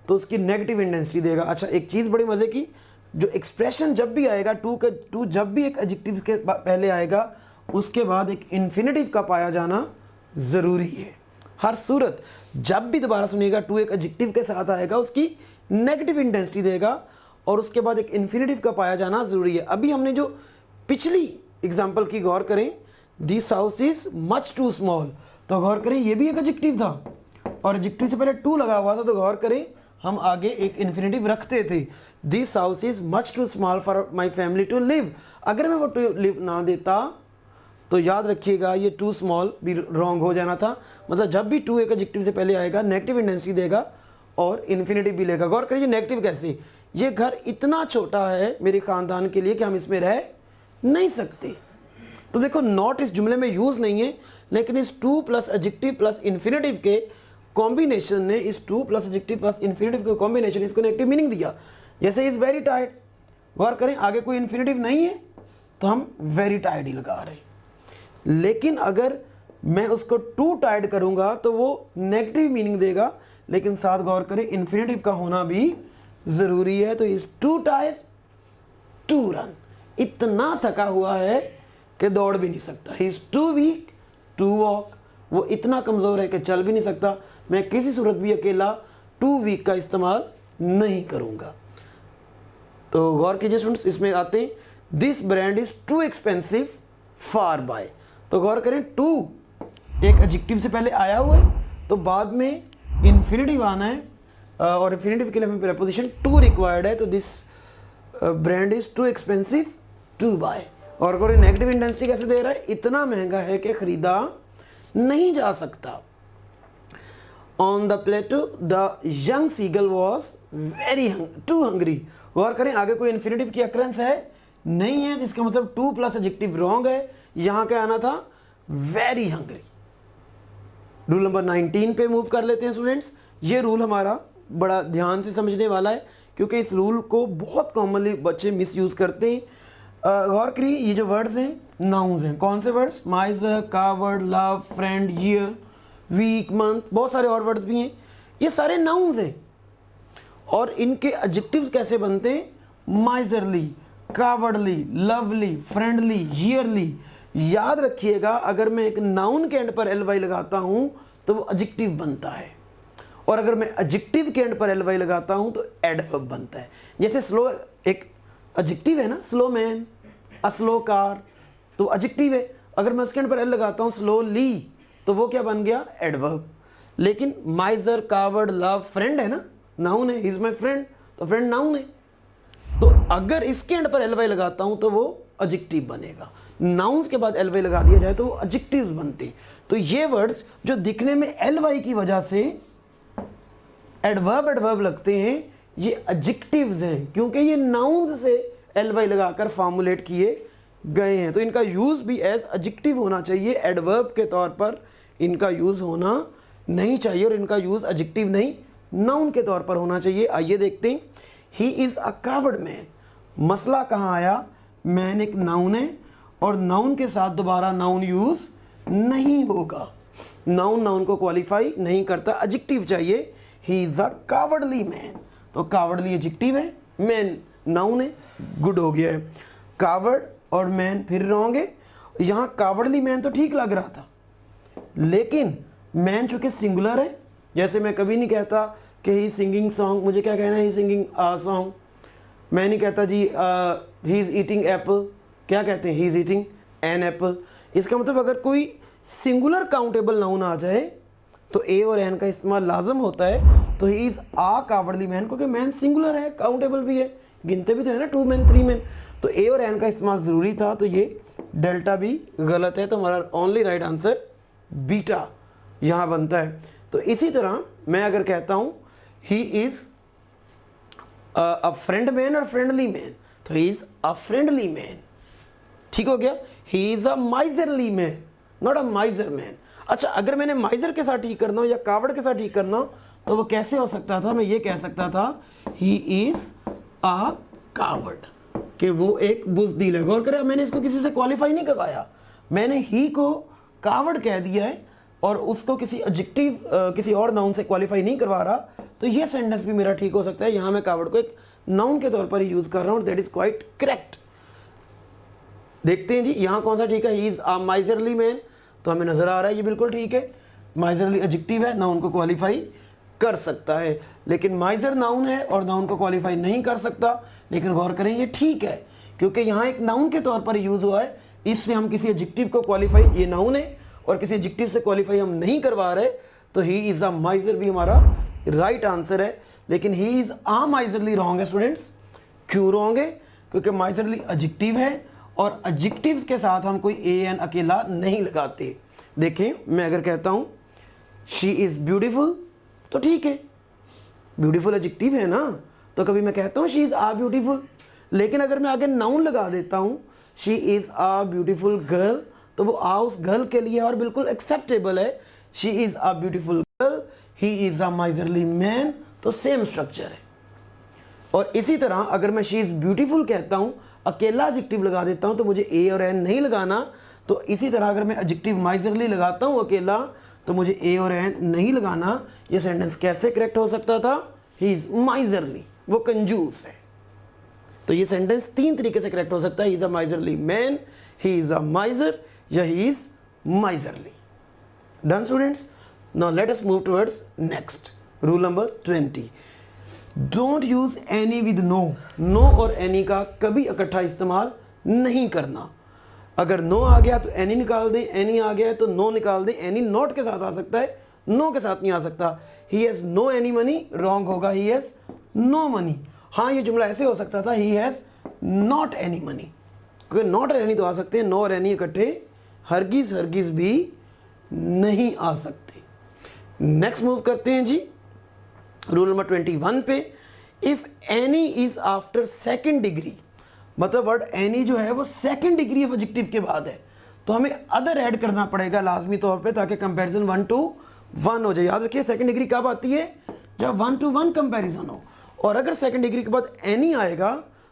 तो उसकी नेगेटिव इंटेंसिटी देगा। अच्छा, एक चीज़ बड़ी मज़े की, जो एक्सप्रेशन जब भी आएगा टू जब भी एक एडजेक्टिव के पहले आएगा उसके बाद एक इन्फिनेटिव का पाया जाना ज़रूरी है। हर सूरत जब भी दोबारा सुनिएगा, टू एक एडजेक्टिव के साथ आएगा उसकी नेगेटिव इंटेंसिटी देगा, और उसके बाद एक इन्फिनेटिव का पाया जाना ज़रूरी है। अभी हमने जो पिछली एग्जाम्पल की गौर करें, this house is much too small, तो गौर करें ये भी एक एडजेक्टिव था, और एडजेक्टिव से पहले टू लगा हुआ था, तो गौर करें हम आगे एक इन्फिनेटिव रखते थे, this house is much too small for my family to live. अगर मैं वो टू लिव ना देता तो याद रखिएगा ये टू स्मॉल भी रॉन्ग हो जाना था। मतलब जब भी टू एक एडजेक्टिव से पहले आएगा नेगेटिव इंटेंसिटी देगा और इन्फिनेटिव भी लेगा। गौर करिए नेगेटिव कैसे, ये घर इतना छोटा है मेरे ख़ानदान के लिए कि हम इसमें रह नहीं सकते। तो देखो नॉट इस जुमले में यूज़ नहीं है, लेकिन इस two plus adjective plus infinitive के कॉम्बिनेशन ने, इस two plus adjective plus infinitive के कॉम्बिनेशन इसको नेगेटिव मीनिंग दिया। जैसे इज़ वेरी टायर्ड, गौर करें आगे कोई इन्फिनेटिव नहीं है तो हम वेरी टायर्ड ही लगा रहे हैं। लेकिन अगर मैं उसको टू टायर्ड करूंगा तो वो नेगेटिव मीनिंग देगा, लेकिन साथ गौर करें इन्फिनेटिव का होना भी ज़रूरी है। तो is too tired to run, इतना थका हुआ है कि दौड़ भी नहीं सकता। He is too weak to walk, वो इतना कमज़ोर है कि चल भी नहीं सकता। मैं किसी सूरत भी अकेला टू वीक का इस्तेमाल नहीं करूँगा। तो गौर कीजिए स्टूडेंट्स, इसमें आते हैं this brand is too expensive for buy. तो गौर करें टू एक एडजेक्टिव से पहले आया हुआ है, तो बाद में इन्फिनेटिव आना है, और इन्फिनेटिव के लिए हमें प्रपोजिशन टू रिक्वायर्ड है। तो this brand is too expensive to buy. और अगर नेगेटिव इंटेंसिटी कैसे दे रहा है, इतना महंगा है कि ख़रीदा नहीं जा सकता। On the plateau the young seagull was very too hungry. गौर करें आगे कोई इन्फिनेटिव की अक्रेंस है नहीं है, जिसका मतलब टू प्लस एडजेक्टिव रॉन्ग है। यहाँ क्या आना था, वेरी हंग्री। रूल नंबर 19 पे मूव कर लेते हैं स्टूडेंट्स। ये रूल हमारा बड़ा ध्यान से समझने वाला है क्योंकि इस रूल को बहुत कॉमनली बच्चे मिसयूज़ करते हैं। गौर करिए, ये जो वर्ड्स हैं नाउन्स हैं। कौन से words? Miser, coward, love, friend, year, week, month, बहुत सारे और वर्ड्स भी हैं। ये सारे नाउन्स हैं और इनके एडजेक्टिव्स कैसे बनते हैं? Miserly, cowardly, lovely, friendly, yearly. याद रखिएगा, अगर मैं एक नाउन के एंड पर एल वाई लगाता हूँ तो वो एडजेक्टिव बनता है, और अगर मैं एडजेक्टिव के एंड पर एल वाई लगाता हूँ तो एडवर्ब बनता है। जैसे स्लो एक एडजेक्टिव है ना, slow man, a slow car, तो एडजेक्टिव है। अगर मैं उसके एंड पर एल लगाता हूँ स्लोली, तो वो क्या बन गया? एडवर्ब। लेकिन माइजर, कावर्ड, लव, फ्रेंड है ना, नाउन है, ही इज माई फ्रेंड, तो फ्रेंड नाउन है। तो अगर इसके एंड पर एल वाई लगाता हूँ तो वो एडजेक्टिव बनेगा। नाउन्स के बाद एल वाई लगा दिया जाए तो वो एडजेक्टिव्स बनते हैं। तो ये वर्ड्स जो दिखने में एल वाई की वजह से एडवर्ब लगते हैं, ये एडजेक्टिव्स हैं, क्योंकि ये नाउन्स से एल वाई लगाकर फॉर्मुलेट किए गए हैं। तो इनका यूज़ भी एज एडजेक्टिव होना चाहिए, एडवर्ब के तौर पर इनका यूज़ होना नहीं चाहिए, और इनका यूज़ एडजेक्टिव नहीं नाउन के तौर पर होना चाहिए। आइए देखते हैं, he is a coward man. मसला कहाँ आया? मैन एक नाउन है और नाउन के साथ दोबारा नाउन यूज़ नहीं होगा। नाउन को क्वालिफाई नहीं करता, एडजेक्टिव चाहिए। ही इज़ अ कावर्डली मैन, तो कावर्डली एडजेक्टिव है, मैन नाउन है, गुड हो गया है। कावर्ड और मैन फिर रॉन्ग है। यहाँ कावर्डली मैन तो ठीक लग रहा था, लेकिन मैन चूँकि सिंगुलर है, जैसे मैं कभी नहीं कहता कि ही सिंगिंग सॉन्ग, मुझे क्या कहना है? ही सिंगिंग सॉन्ग। मैं नहीं कहता जी ही इज़ ईटिंग एप्पल, क्या कहते हैं? He is eating an apple. इसका मतलब अगर कोई सिंगुलर काउंटेबल नाउन आ जाए तो ए और एन का इस्तेमाल लाजम होता है। तो he is a cowardly man, क्योंकि मैन सिंगुलर है, काउंटेबल भी है, गिनते भी तो है ना, 2 मैन 3 मैन। तो ए और एन का इस्तेमाल ज़रूरी था, तो ये डेल्टा भी गलत है। तो हमारा ओनली राइट आंसर बीटा यहाँ बनता है। तो इसी तरह मैं अगर कहता हूँ ही इज़ अ फ्रेंड मैन और फ्रेंडली मैन, तो he is a friendly man, ठीक हो गया। ही is a miserly man, not a माइजर man. अच्छा, अगर मैंने माइजर के साथ ठीक करना हो या कावड़ के साथ ठीक करना हो तो वो कैसे हो सकता था? मैं ये कह सकता था ही इज़ अ कावर्ड, कि वो एक बुज़दिल है। गौर करें, मैंने इसको किसी से क्वालिफाई नहीं करवाया, मैंने ही को कावर्ड कह दिया है और उसको किसी एडजेक्टिव किसी और नाउन से क्वालिफाई नहीं करवा रहा। तो ये सेंटेंस भी मेरा ठीक हो सकता है। यहाँ मैं कावर्ड को एक नाउन के तौर पर ही यूज़ कर रहा हूँ, दैट इज़ क्वाइट करेक्ट। देखते हैं जी, यहाँ कौन सा ठीक है? He is a miserly man, तो हमें नज़र आ रहा है ये बिल्कुल ठीक है। माइजरली एडजेक्टिव है, नाउन को क्वालिफाई कर सकता है, लेकिन माइजर नाउन है और नाउन को क्वालिफाई नहीं कर सकता। लेकिन गौर करें, ये ठीक है, क्योंकि यहाँ एक नाउन के तौर पर यूज़ हुआ है, इससे हम किसी एडजेक्टिव को क्वालिफाई, ये नाउन है और किसी एडजेक्टिव से क्वालिफाई हम नहीं करवा रहे, तो ही इज़ अ माइजर भी हमारा राइट आंसर है। लेकिन ही इज़ अ माइजरली रॉन्ग है स्टूडेंट्स। क्यों रॉन्ग है? क्योंकि माइजरली एडजेक्टिव है और एडजेक्टिव्स के साथ हम कोई ए एन अकेला नहीं लगाते। देखें, मैं अगर कहता हूँ शी इज़ ब्यूटीफुल, तो ठीक है, ब्यूटीफुल एडजेक्टिव है ना, तो कभी मैं कहता हूँ शी इज़ आ ब्यूटीफुल। लेकिन अगर मैं आगे नाउन लगा देता हूँ she is a beautiful girl, तो वो आ उस गर्ल के लिए और बिल्कुल एक्सेप्टेबल है। She is a beautiful girl, he is a miserly man, तो सेम स्ट्रक्चर है। और इसी तरह अगर मैं शी इज़ ब्यूटीफुल कहता हूँ, अकेला एडजेक्टिव लगा देता हूँ, तो मुझे ए और एन नहीं लगाना। तो इसी तरह अगर मैं एडजेक्टिव माइजरली लगाता हूँ अकेला, तो मुझे ए और एन नहीं लगाना। ये सेंटेंस कैसे करेक्ट हो सकता था? ही इज़ माइजरली, वो कंजूस है। तो ये सेंटेंस 3 तरीके से करेक्ट हो सकता है, he is a miserly man, he is a miser, या he is miserly. Done students? Now let us move towards next rule number 20। Don't use any with no. No और एनी का कभी इकट्ठा इस्तेमाल नहीं करना। अगर नो आ गया तो एनी निकाल दें, एनी आ गया तो नो निकाल दें। एनी नॉट के साथ आ सकता है, नो के साथ नहीं आ सकता। He has no any money, wrong होगा, ही हैज़ नो मनी। हाँ, ये जुमला ऐसे हो सकता था, he has not any money, क्योंकि नॉट और एनी तो आ सकते हैं, नो और एनी इकट्ठे हरगिज़ भी नहीं आ सकते। नेक्स्ट मूव करते हैं जी रूल नंबर 21 पे। If any is after second degree, मतलब वर्ड एनी जो है वो सेकेंड डिग्री ऑफ एडजेक्टिव के बाद है, तो हमें अदर ऐड करना पड़ेगा लाजमी तौर पे, ताकि कंपैरिजन 1 to 1 हो जाए। याद रखिए, सेकेंड डिग्री कब आती है? जब 1 to 1 कंपैरिजन हो। और अगर सेकंड डिग्री के बाद एनी आएगा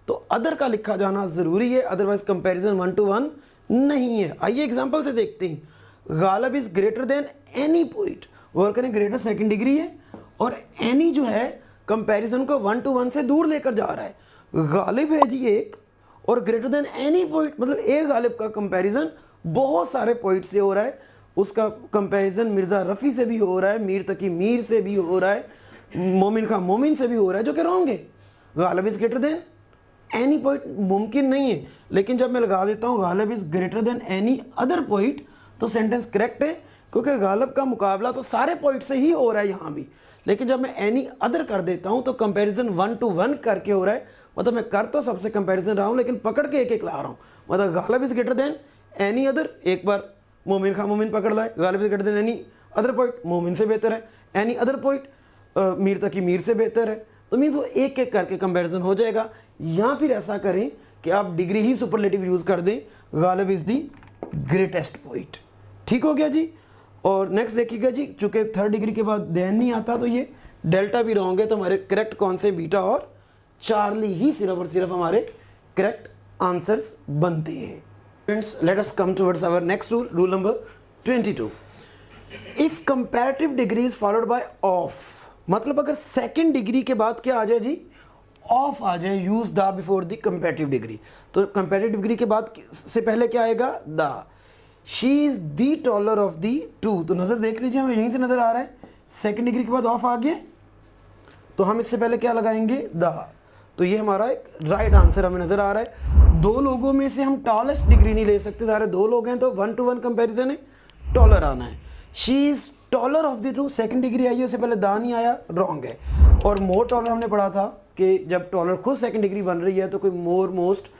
तो अदर का लिखा जाना ज़रूरी है, अदरवाइज कंपैरिजन 1 to 1 नहीं है। आइए एग्जांपल से देखते हैं। Ghalib is greater than any poet, और करें ग्रेटर सेकंड डिग्री है और एनी जो है कंपैरिजन को 1 to 1 से दूर लेकर जा रहा है। गालिब है जी एक और ग्रेटर देन एनी पोइट, मतलब एक गालिब का कंपैरिजन बहुत सारे पोइट से हो रहा है। उसका कंपैरिजन मिर्ज़ा रफ़ी से भी हो रहा है, मीर तकी मीर से भी हो रहा है, मोमिन खां मोमिन से भी हो रहा है, जो कि रॉन्ग है। Ghalib is greater than any poet मुमकिन नहीं है, लेकिन जब मैं लगा देता हूँ Ghalib is greater than any other poet तो सेंटेंस करेक्ट है, क्योंकि गालिब का मुकाबला तो सारे पोइट से ही हो रहा है यहाँ भी। लेकिन जब मैं एनी अदर कर देता हूँ तो कंपैरिजन 1 to 1 करके हो रहा है, मतलब मैं कर तो सबसे कंपैरिजन रहा हूँ लेकिन पकड़ के एक एक ला रहा हूँ। मतलब Ghalib is greater than any other, एक बार मोमिन खां मोमिन पकड़ लाए, Ghalib is greater than any other poet, मोमिन से बेहतर है, एनी अदर पोइट मीर तकी मीर से बेहतर है, तो मीन्स वो एक एक करके कंपैरिजन हो जाएगा। या फिर ऐसा करें कि आप डिग्री ही सुपरलेटिव यूज़ कर दें, Ghalib is the greatest poet. ठीक हो गया जी। और नेक्स्ट देखिएगा जी, चूँकि थर्ड डिग्री के बाद देन नहीं आता तो ये डेल्टा भी रॉन्ग है, तो हमारे करेक्ट कौन से बीटा और चार्ली ही सिर्फ और सिर्फ हमारे करेक्ट आंसर्स बनते हैं। Friends, let us come towards our next rule, rule number 22। If comparative degree is followed by of, मतलब अगर सेकंड डिग्री के बाद क्या आ जाए जी, ऑफ आ जाए, use the before the comparative degree. तो कंपैरेटिव डिग्री के बाद से पहले क्या आएगा, the. She is the taller of the to, तो नज़र देख लीजिए, हमें यहीं से नज़र आ रहा है सेकंड डिग्री के बाद ऑफ आ गया, तो हम इससे पहले क्या लगाएंगे, द। तो ये हमारा एक राइट आंसर हमें नज़र आ रहा है। दो लोगों में से हम टॉलेस्ट डिग्री नहीं ले सकते, सारे दो लोग हैं तो 1 to 1 कंपैरिजन है, टॉलर आना है। She is taller of the to, second degree I है, उससे पहले दा नहीं आया, रॉन्ग है। और मोर टॉलर हमने पढ़ा था कि जब टॉलर खुद सेकंड डिग्री बन रही है तो कोई मोर मोस्ट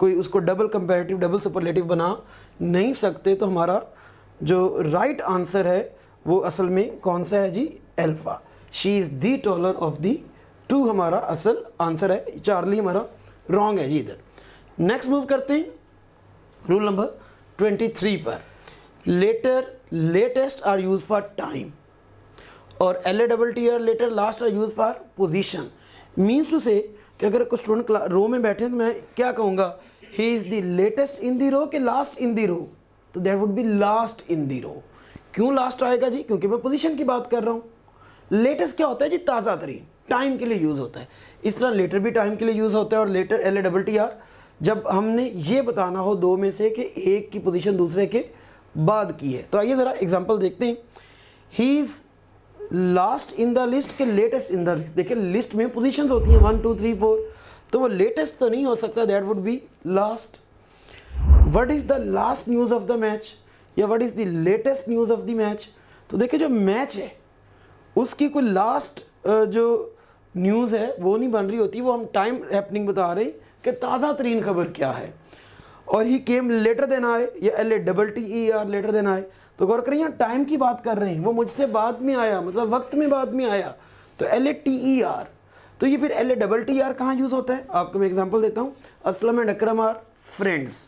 कोई उसको डबल कंपैरेटिव डबल सुपरलेटिव बना नहीं सकते। तो हमारा जो राइट आंसर है वो असल में कौन सा है जी, alpha. She is the taller of the two हमारा असल आंसर है, चार्ली हमारा रॉन्ग है जी इधर। नेक्स्ट मूव करते हैं रूल नंबर 23 पर। Later latest are use for time और LATTR latter last are use for position. Means to say कि अगर कोई स्टूडेंट रो में बैठे हैं तो मैं क्या कहूँगा, he is the latest in the row के लास्ट इन द रो, तो that would be last in the row. क्यों लास्ट आएगा जी, क्योंकि मैं पोजीशन की बात कर रहा हूँ। लेटेस्ट क्या होता है जी, ताज़ा तरीन, टाइम के लिए यूज़ होता है। इस तरह लेटर भी टाइम के लिए यूज़ होता है। और लेटर LATTR जब हमने ये बताना हो दो में से कि एक की पोजीशन दूसरे के बाद की है। तो आइए ज़रा एग्जांपल देखते हैं। He is last in the list के लेटेस्ट इन द लिस्ट। देखिए लिस्ट में पोजीशंस होती हैं 1 2 3 4, तो वो लेटेस्ट तो नहीं हो सकता, that would be last. What is the last news of the match या what is the latest news of the match. तो देखिए जो मैच है उसकी कोई लास्ट जो न्यूज़ है वो नहीं बन रही होती, वो हम टाइम हैपनिंग बता रहे हैं कि ताज़ा तरीन खबर क्या है। और ही केम लेटर देन आए या LATTER लेटर देन आए, तो गौर करें यहाँ टाइम की बात कर रहे हैं, वो मुझसे बाद में आया, मतलब वक्त में बाद में आया, तो LATER। तो ये फिर LATTR कहाँ यूज़ होता है, आपको मैं एग्जांपल देता हूँ। Aslam and Akram are friends,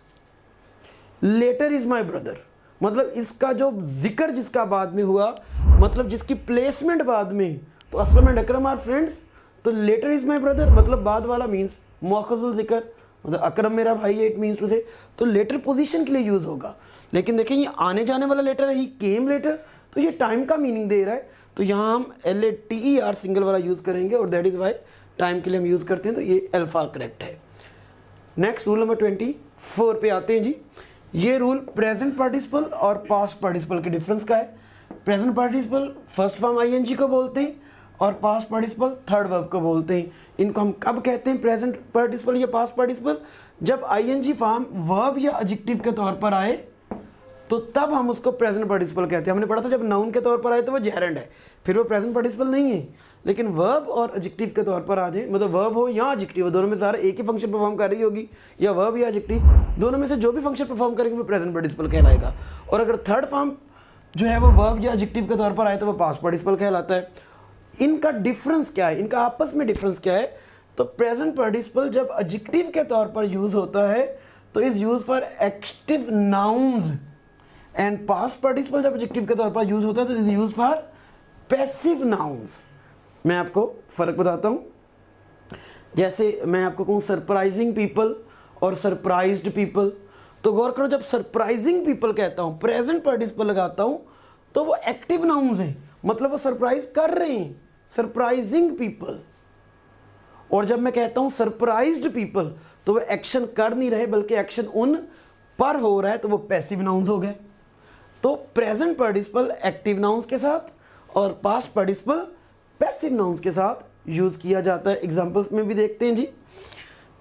latter is my brother, मतलब इसका जो जिक्र जिसका बाद में हुआ, मतलब जिसकी प्लेसमेंट बाद में, तो Aslam and Akram are friends, तो लेटर इज़ माई ब्रदर मतलब बाद वाला मीन्स मुअख्खज़ुल ज़िक्र, मतलब अकरम मेरा भाई है, इट मीन्स टू से, तो लेटर पोजीशन के लिए यूज़ होगा। लेकिन देखें ये आने जाने वाला लेटर है, ही केम लेटर, तो ये टाइम का मीनिंग दे रहा है, तो यहाँ हम LATER सिंगल वाला यूज़ करेंगे और दैट इज़ वाई टाइम के लिए हम यूज़ करते हैं, तो ये अल्फ़ा करेक्ट है। नेक्स्ट रूल नंबर 24 पे आते हैं जी। ये रूल प्रेजेंट पार्टिसिपल और पास्ट पार्टिसिपल के डिफरेंस का है। Present participle first form ING को बोलते हैं और पास्ट पार्टिसिपल थर्ड वर्ब को बोलते हैं। इनको हम कब कहते हैं प्रेजेंट पार्टिसिपल या पास्ट पार्टिसिपल, जब ING फॉर्म वर्ब या एडजेक्टिव के तौर पर आए तो तब हम उसको प्रेजेंट पार्टिसिपल कहते हैं। हमने पढ़ा था जब नाउन के तौर पर आए तो वो जेरेंड है, फिर वो प्रेजेंट पार्टिसिपल नहीं है। लेकिन वर्ब और एडजेक्टिव के तौर पर आ जाए, मतलब वर्ब हो या एडजेक्टिव हो, दोनों में सारा एक ही फंक्शन परफॉर्म कर रही होगी, या वर्ब या एडजेक्टिव, दोनों में से जो भी फंक्शन परफॉर्म करेंगे वो प्रेजेंट पार्टिसिपल कहलाएगा। और अगर थर्ड फॉर्म जो है वो वर्ब या एडजेक्टिव के तौर पर आए तो वो पास्ट पार्टिसिपल कहलाता है। इनका डिफरेंस क्या है, इनका आपस में डिफरेंस क्या है, तो प्रेजेंट पार्टिसिपल जब एडजेक्टिव के तौर पर यूज़ होता है तो is use for active nouns, and past participle जब एडजेक्टिव के तौर पर यूज़ होता है तो is use for passive nouns. मैं आपको फ़र्क बताता हूँ। जैसे मैं आपको कहूँ सरप्राइजिंग पीपल और सरप्राइज्ड पीपल, तो गौर करो जब सरप्राइजिंग पीपल कहता हूँ, प्रेजेंट पार्टिसिपल लगाता हूँ, तो वो एक्टिव नाउन्स हैं, मतलब वो सरप्राइज कर रहे हैं, सरप्राइजिंग पीपल। और जब मैं कहता हूँ सरप्राइज्ड पीपल, तो वो एक्शन कर नहीं रहे बल्कि एक्शन उन पर हो रहा है, तो वो पैसिव नाउन्स हो गए। तो प्रेजेंट पार्टिसिपल एक्टिव नाउन्स के साथ और पास्ट पार्टिसिपल पैसिव नाउन्स के साथ यूज़ किया जाता है। एग्जाम्पल्स में भी देखते हैं जी।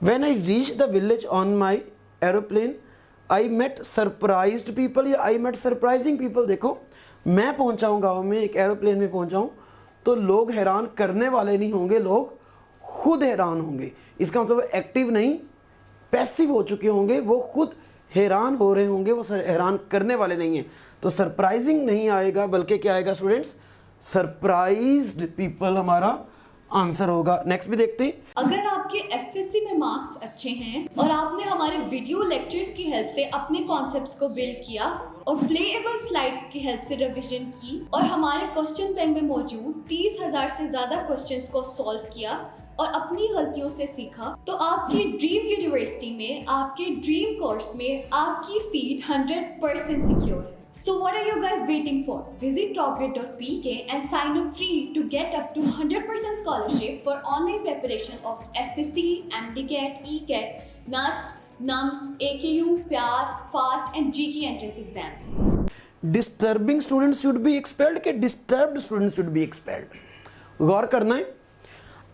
When I reach the village on my aeroplane I met surprised people या आई मेट सरप्राइजिंग पीपल। देखो मैं पहुंचा हूँ गाँव में, एक एरोप्लेन में पहुंचा हूँ, तो लोग हैरान करने वाले नहीं होंगे, लोग खुद हैरान होंगे। इसका मतलब एक्टिव नहीं, पैसिव हो चुके होंगे, वो खुद हैरान हो रहे होंगे, वो हैरान करने वाले नहीं हैं। तो सरप्राइजिंग नहीं आएगा बल्कि क्या आएगा स्टूडेंट्स, सरप्राइज्ड पीपल हमारा आंसर होगा। नेक्स्ट भी देखते हैं। अगर आपके एफएससी में मार्क्स अच्छे हैं और आपने हमारे वीडियो लेक्चर्स की हेल्प से अपने कॉन्सेप्ट्स को बिल्ड किया और प्लेएबल स्लाइड्स की हेल्प से रिवीजन की और हमारे क्वेश्चन बैंक में मौजूद 30,000 से ज्यादा क्वेश्चंस को सॉल्व किया और अपनी गलतियों से सीखा, तो आपकी ड्रीम यूनिवर्सिटी में, आपके ड्रीम कोर्स में आपकी सीट 100% सिक्योर है। So what are you guys waiting for? Visit topgrade.pk and sign up free to get up to 100% scholarship for online preparation of FSC, MDCAT, ECAT, NUST, NUMS, AKU, PAS, FAST and GK entrance exams. Disturbing students should be expelled कि disturbed students should be expelled? गौर करना है।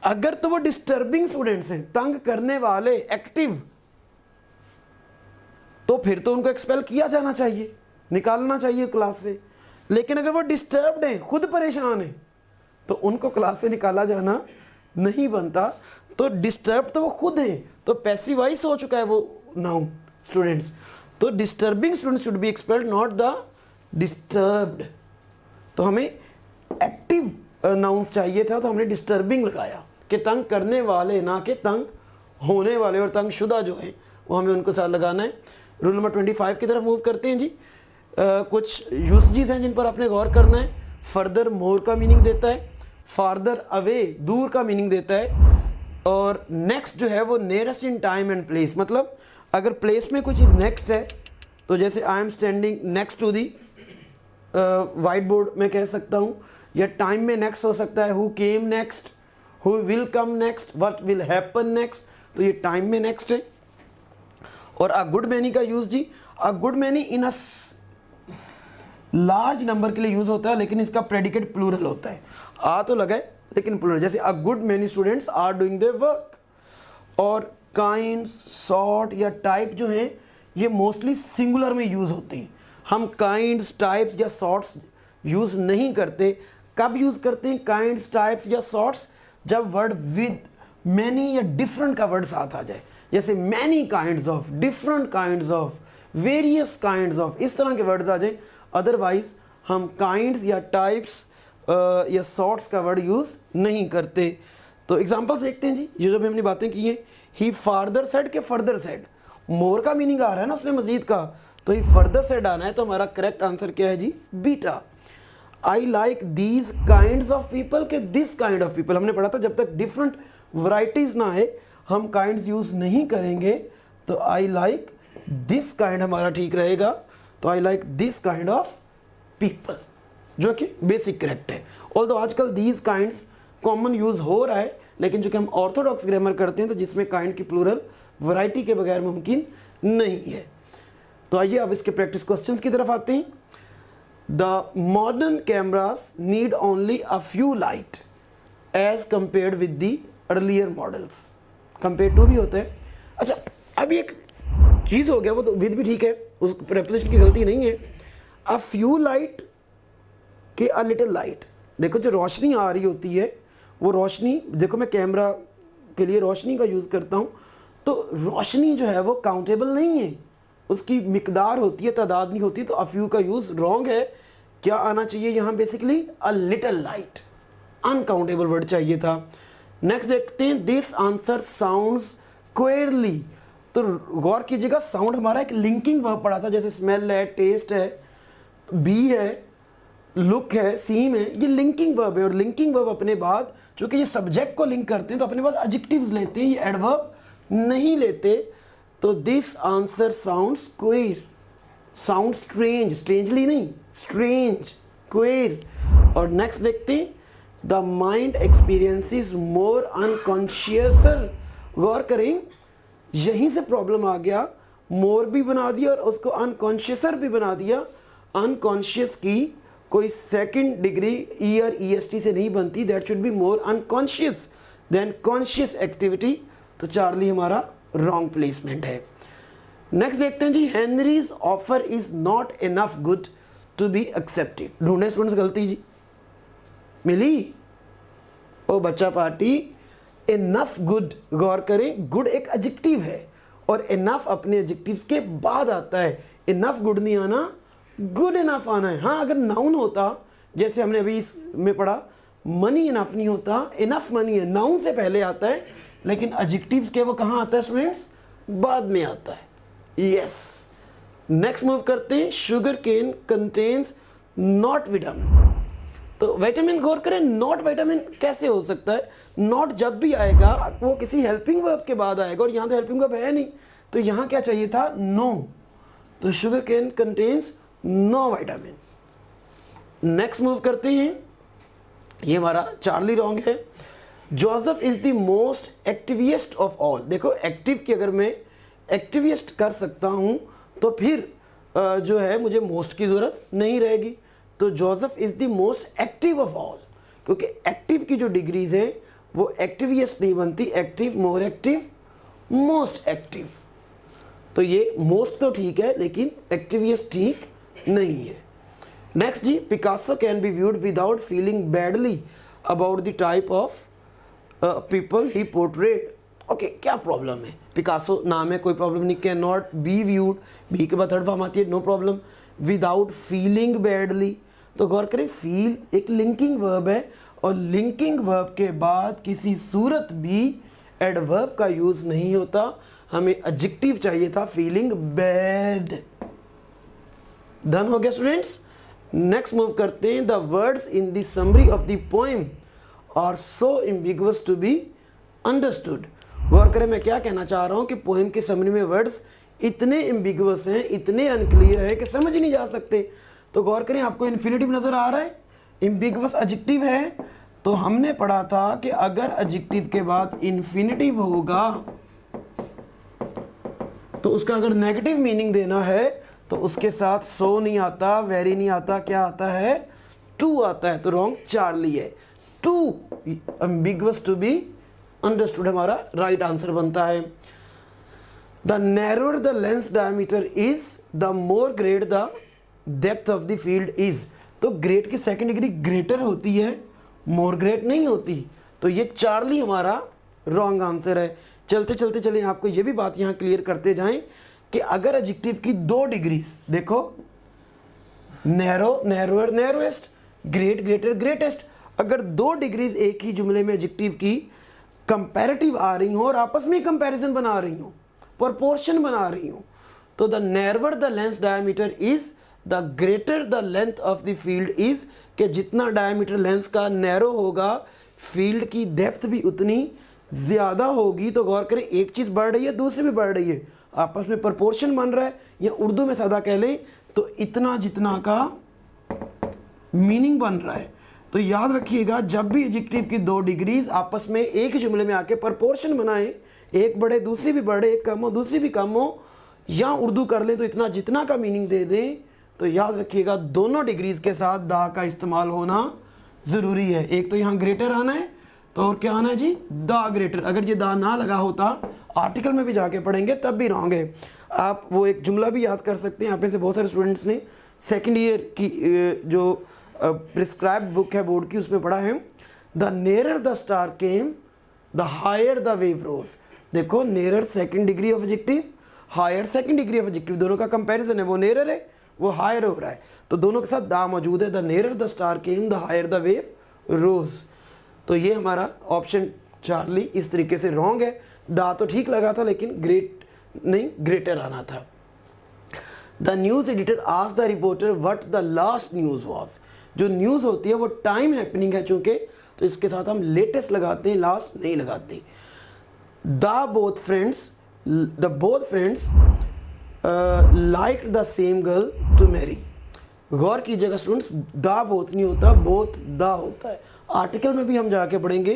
अगर तो वो डिस्टर्बिंग स्टूडेंट्स हैं, तंग करने वाले, एक्टिव, तो फिर तो उनको एक्सपेल किया जाना चाहिए, निकालना चाहिए क्लास से। लेकिन अगर वो डिस्टर्ब्ड हैं, खुद परेशान हैं, तो उनको क्लास से निकाला जाना नहीं बनता। तो डिस्टर्ब तो वो खुद हैं, तो पैसिवाइज हो चुका है वो नाउन स्टूडेंट्स। तो disturbing students should be expelled, not the disturbed. तो हमें एक्टिव नाउन्स चाहिए था, तो हमने डिस्टर्बिंग लगाया कि तंग करने वाले, ना कि तंग होने वाले। और तंग शुदा जो है वो हमें उनको साथ लगाना है। रूल नंबर 25 की तरफ मूव करते हैं जी। कुछ यूसेजेस हैं जिन पर आपने गौर करना है। फर्दर मोर का मीनिंग देता है, फार्दर अवे दूर का मीनिंग देता है, और नेक्स्ट जो है वो nearest in time and place. मतलब अगर प्लेस में कोई चीज़ नेक्स्ट है, तो जैसे I am standing next to the white board में कह सकता हूँ, या टाइम में नेक्स्ट हो सकता है, who came next, who will come next, what will happen next, तो ये टाइम में नेक्स्ट है। और अ गुड मैनी का यूज़ जी, a good many in a large number के लिए यूज़ होता है, लेकिन इसका प्रेडिकेट प्लूरल होता है। आ तो लगा है लेकिन प्लूरल, जैसे a good many students are doing their work. और काइंड, सॉर्ट या टाइप जो हैं ये मोस्टली सिंगुलर में यूज़ होते हैं। हम काइंड्स, टाइप्स या सॉर्ट्स यूज़ नहीं करते। कब यूज़ करते हैं काइंड्स, टाइप्स या सॉर्ट्स? जब वर्ड विद मैनी या डिफरेंट का वर्ड साथ आ जाए, जैसे many kinds of, different kinds of, various kinds of, इस तरह के वर्ड्स आ जाए। अदरवाइज हम काइंड्स या टाइप्स या सॉर्ट्स का वर्ड यूज़ नहीं करते। तो एग्जांपल्स देखते हैं जी, ये जो भी हमने बातें की हैं। ही फार्दर सेड के फर्दर सेड, मोर का मीनिंग आ रहा है ना उसने मजीद का, तो ही फर्दर सेड आना है, तो हमारा करेक्ट आंसर क्या है जी, beta. I like these kinds of people के दिस काइंड ऑफ पीपल, हमने पढ़ा था जब तक डिफरेंट वराइटीज़ ना है हम काइंड्स यूज़ नहीं करेंगे। तो आई लाइक दिस काइंड हमारा ठीक रहेगा। तो I like this kind of people, जो कि बेसिक करेक्ट है। ऑल्दो आजकल दीज काइंड्स कॉमन यूज़ हो रहा है, लेकिन जो कि हम ऑर्थोडॉक्स ग्रामर करते हैं तो जिसमें काइंड की प्लूरल वैरायटी के बगैर मुमकिन नहीं है। तो आइए अब इसके प्रैक्टिस क्वेश्चंस की तरफ आते हैं। The modern cameras need only a few light as compared with the earlier models. Compare to भी होता है। अच्छा, अभी एक चीज़ हो गया, वो तो विद भी ठीक है, उस प्रेपोजिशन की गलती नहीं है। अ फ्यू लाइट के अ लिटिल लाइट, देखो जो रोशनी आ रही होती है वो रोशनी, देखो मैं कैमरा के लिए रोशनी का यूज़ करता हूँ, तो रोशनी जो है वो काउंटेबल नहीं है, उसकी मिकदार होती है, तादाद नहीं होती। तो अ फ्यू का यूज़ रॉन्ग है। क्या आना चाहिए यहाँ basically, a little light, uncountable word चाहिए था। नेक्स्ट देखते हैं, दिस आंसर साउंड्स क्वेयरली। तो गौर कीजिएगा, साउंड हमारा एक लिंकिंग वर्ब पड़ा था, जैसे स्मेल है, टेस्ट है, बी है, लुक है, सीम है, ये लिंकिंग वर्ब है और लिंकिंग वर्ब अपने बाद चूंकि ये सब्जेक्ट को लिंक करते हैं तो अपने बाद एडजेक्टिव्स लेते हैं, ये एडवर्ब नहीं लेते। तो this answer sounds क्वेर, sound strange, strangely नहीं, स्ट्रेंज, क्वेर। और नेक्स्ट देखते हैं, द माइंड एक्सपीरियंसेस मोर अनकॉन्शियसर। गौर करें, यहीं से प्रॉब्लम आ गया, मोर भी बना दिया और उसको अनकॉन्शियसर भी बना दिया। अनकॉन्शियस की कोई सेकंड डिग्री ई और ई एस टी से नहीं बनती, that should be more unconscious than conscious activity. तो चार्ली हमारा रॉन्ग प्लेसमेंट है। नेक्स्ट देखते हैं जी, Henry's offer is not enough good to be accepted. ढूंढे स्टूडेंट्स गलती जी, मिली ओ बच्चा पार्टी, इनफ गुड। गौर करें, गुड एक एडजेक्टिव है और इनफ अपने एडजेक्टिव्स के बाद आता है। इनफ गुड नहीं आना, गुड इनफ आना है। हाँ, अगर नाउन होता, जैसे हमने अभी इसमें पढ़ा, मनी इनफ नहीं होता, इनफ मनी है, नाउन से पहले आता है, लेकिन एडजेक्टिव्स के वो कहाँ आता है स्टूडेंट्स, बाद में आता है। यस, नेक्स्ट मूव करते हैं, sugar cane contains not vitamin. तो विटामिन, गौर करें, नॉट विटामिन कैसे हो सकता है? नॉट जब भी आएगा वो किसी हेल्पिंग वर्ब के बाद आएगा और यहाँ तो हेल्पिंग वर्ब है नहीं, तो यहाँ क्या चाहिए था, नो। तो sugar cane contains no vitamin. Next move करते हैं, ये हमारा चार्ली रॉन्ग है। Joseph is the most activist of all. देखो, एक्टिव की अगर मैं एक्टिविस्ट कर सकता हूँ तो फिर जो है मुझे मोस्ट की ज़रूरत नहीं रहेगी। तो Joseph is the most active of all, क्योंकि एक्टिव की जो डिग्रीज है वो एक्टिविस्ट नहीं बनती, active, more active, most active. तो ये मोस्ट तो ठीक है लेकिन एक्टिविस्ट ठीक नहीं है। नेक्स्ट जी, Picasso can be viewed without feeling badly about the type of people he portrayed. Okay, क्या प्रॉब्लम है? पिकासो नाम है, कोई प्रॉब्लम नहीं। Can not be viewed, be के बाद थर्ड फॉर्म आती है, no problem. Without feeling badly, तो गौर करें, फील एक लिंकिंग वर्ब है और लिंकिंग वर्ब के बाद किसी सूरत भी एडवर्ब का यूज नहीं होता, हमें एडजेक्टिव चाहिए था, फीलिंग बैड। डन हो गया स्टूडेंट्स। नेक्स्ट मूव करते हैं, the words in the summary of the poem are so ambiguous to be understood. गौर करें, मैं क्या कहना चाह रहा हूं कि पोएम के समरी में वर्ड्स इतने एम्बिगुअस हैं, इतने अनक्लियर हैं कि समझ ही नहीं जा सकते। तो गौर करें, आपको इन्फिनिटिव नजर आ रहा है, एम्बिगुअस एडजेक्टिव है। तो हमने पढ़ा था कि अगर एडजेक्टिव के बाद इन्फिनिटिव होगा तो उसका अगर नेगेटिव मीनिंग देना है तो उसके साथ सो नहीं आता, वेरी नहीं आता, क्या आता है, टू आता है। तो रॉन्ग चार्ली है, too ambiguous to be understood हमारा राइट आंसर बनता है। The narrower the lens diameter is the more great the depth of the field is. तो ग्रेट की सेकंड डिग्री ग्रेटर होती है, मोर ग्रेट नहीं होती। तो ये चार्ली हमारा रॉन्ग आंसर है। चलते चलते चले आपको ये भी बात यहाँ क्लियर करते जाएं कि अगर एडजेक्टिव की दो डिग्रीज, देखो narrow, narrower, narrowest, great, greater, greatest, अगर दो डिग्रीज एक ही जुमले में एडजेक्टिव की कंपैरेटिव आ रही हो और आपस में कंपैरिजन बना रही हो, प्रोपोर्शन बना रही हो, तो the narrower the lens diameter is the greater the length of the field is, कि जितना डायमीटर लेंस का नैरो होगा फील्ड की डेप्थ भी उतनी ज़्यादा होगी। तो गौर करें, एक चीज़ बढ़ रही है, दूसरी भी बढ़ रही है, आपस में प्रोपोर्शन बन रहा है, या उर्दू में सादा कह लें तो इतना जितना का मीनिंग बन रहा है। तो याद रखिएगा, जब भी एडजेक्टिव की दो डिग्रीज आपस में एक ही जुमले में आके प्रोपोर्शन बनाएं, एक बढ़े दूसरी भी बढ़े, एक कम हो दूसरी भी कम हो, या उर्दू कर लें तो इतना जितना का मीनिंग दे दें, तो याद रखिएगा दोनों डिग्रीज के साथ दा का इस्तेमाल होना ज़रूरी है। एक तो यहाँ ग्रेटर आना है, तो और क्या आना है जी, दा ग्रेटर। अगर ये दा ना लगा होता, आर्टिकल में भी जाके पढ़ेंगे तब भी रॉन्ग है। आप वो एक जुमला भी याद कर सकते हैं, यहाँ पे से बहुत सारे स्टूडेंट्स ने सेकेंड ईयर की जो प्रिस्क्राइब्ड बुक है बोर्ड की, उसमें पढ़ा है, the nearer the star came the higher the wave rose. देखो, nearer second degree of adjective, higher second degree of adjective, दोनों का कंपैरिजन है, वो नेयर है, वो हायर हो रहा है, तो दोनों के साथ दा मौजूद है। The nearer the star came the higher the wave rose. तो ये हमारा ऑप्शन चार्ली इस तरीके से रॉन्ग है। दा तो ठीक लगा था लेकिन ग्रेट नहीं, ग्रेटर आना था। The news editor asked the reporter what the last news was. जो न्यूज़ होती है वो टाइम हैपनिंग है चूँकि, तो इसके साथ हम लेटेस्ट लगाते हैं, लास्ट नहीं लगाते। The both friends like the same girl to marry. गौर कीजिएगा स्टूडेंट्स, द बोथ नहीं होता, बोथ द होता है। आर्टिकल में भी हम जाके पढ़ेंगे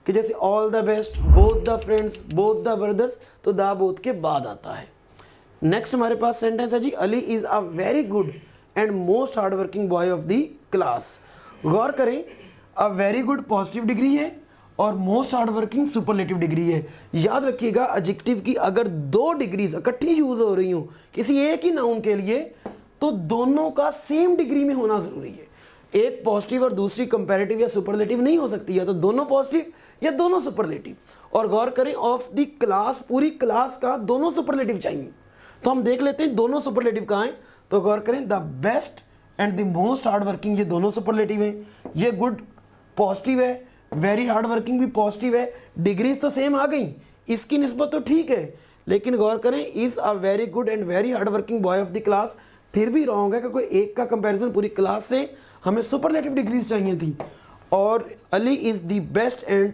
कि जैसे all the best, both the friends, both the brothers, तो द बोथ के बाद आता है। नेक्स्ट हमारे पास सेंटेंस है जी, Ali is a very good and most hard working boy of the class. गौर करें, a very good positive degree है और most hard working superlative degree है। याद रखिएगा, एडजेक्टिव की अगर दो डिग्रीज इकट्ठी यूज हो रही हो किसी एक ही नाउन के लिए, तो दोनों का सेम डिग्री में होना जरूरी है। एक पॉजिटिव और दूसरी कंपैरेटिव या सुपरलेटिव नहीं हो सकती, या तो दोनों पॉजिटिव या दोनों सुपरलेटिव। और गौर करें, ऑफ द क्लास, पूरी क्लास का दोनों सुपरलेटिव चाहिए। तो हम देख लेते हैं दोनों सुपरलेटिव कहाँ हैं। तो गौर करें, the best and the most hard working, ये दोनों सुपरलेटिव हैं। ये गुड पॉजिटिव है, वेरी हार्ड वर्किंग भी पॉजिटिव है। डिग्रीज तो सेम आ गई, इसकी निस्बत तो ठीक है, लेकिन गौर करें, is a very good and very hard working boy of the class फिर भी रॉन्ग है, क्योंकि एक का कंपैरिजन पूरी क्लास से, हमें सुपरलेटिव डिग्रीज चाहिए थी। और Ali is the best and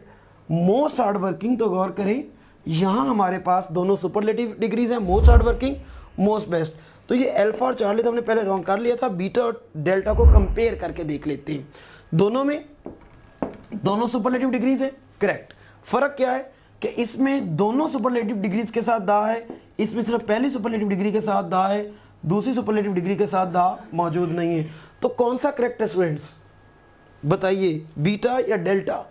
most hard working, तो गौर करें यहाँ हमारे पास दोनों सुपरलेटिव डिग्रीज हैं, most hard working, most best. तो ये अल्फा और चार्ली तो हमने पहले रॉन्ग कर लिया था, बीटा और डेल्टा को कंपेयर करके देख लेते हैं। दोनों में दोनों सुपरलेटिव डिग्रीज है, करेक्ट। फर्क क्या है कि इसमें दोनों सुपरलेटिव डिग्रीज के साथ दा है, इसमें सिर्फ पहली सुपरलेटिव डिग्री के साथ दा है, दूसरी सुपरलेटिव डिग्री के साथ दा मौजूद नहीं है। तो कौन सा करेक्ट है स्टूडेंट्स, बताइए, बीटा या डेल्टा?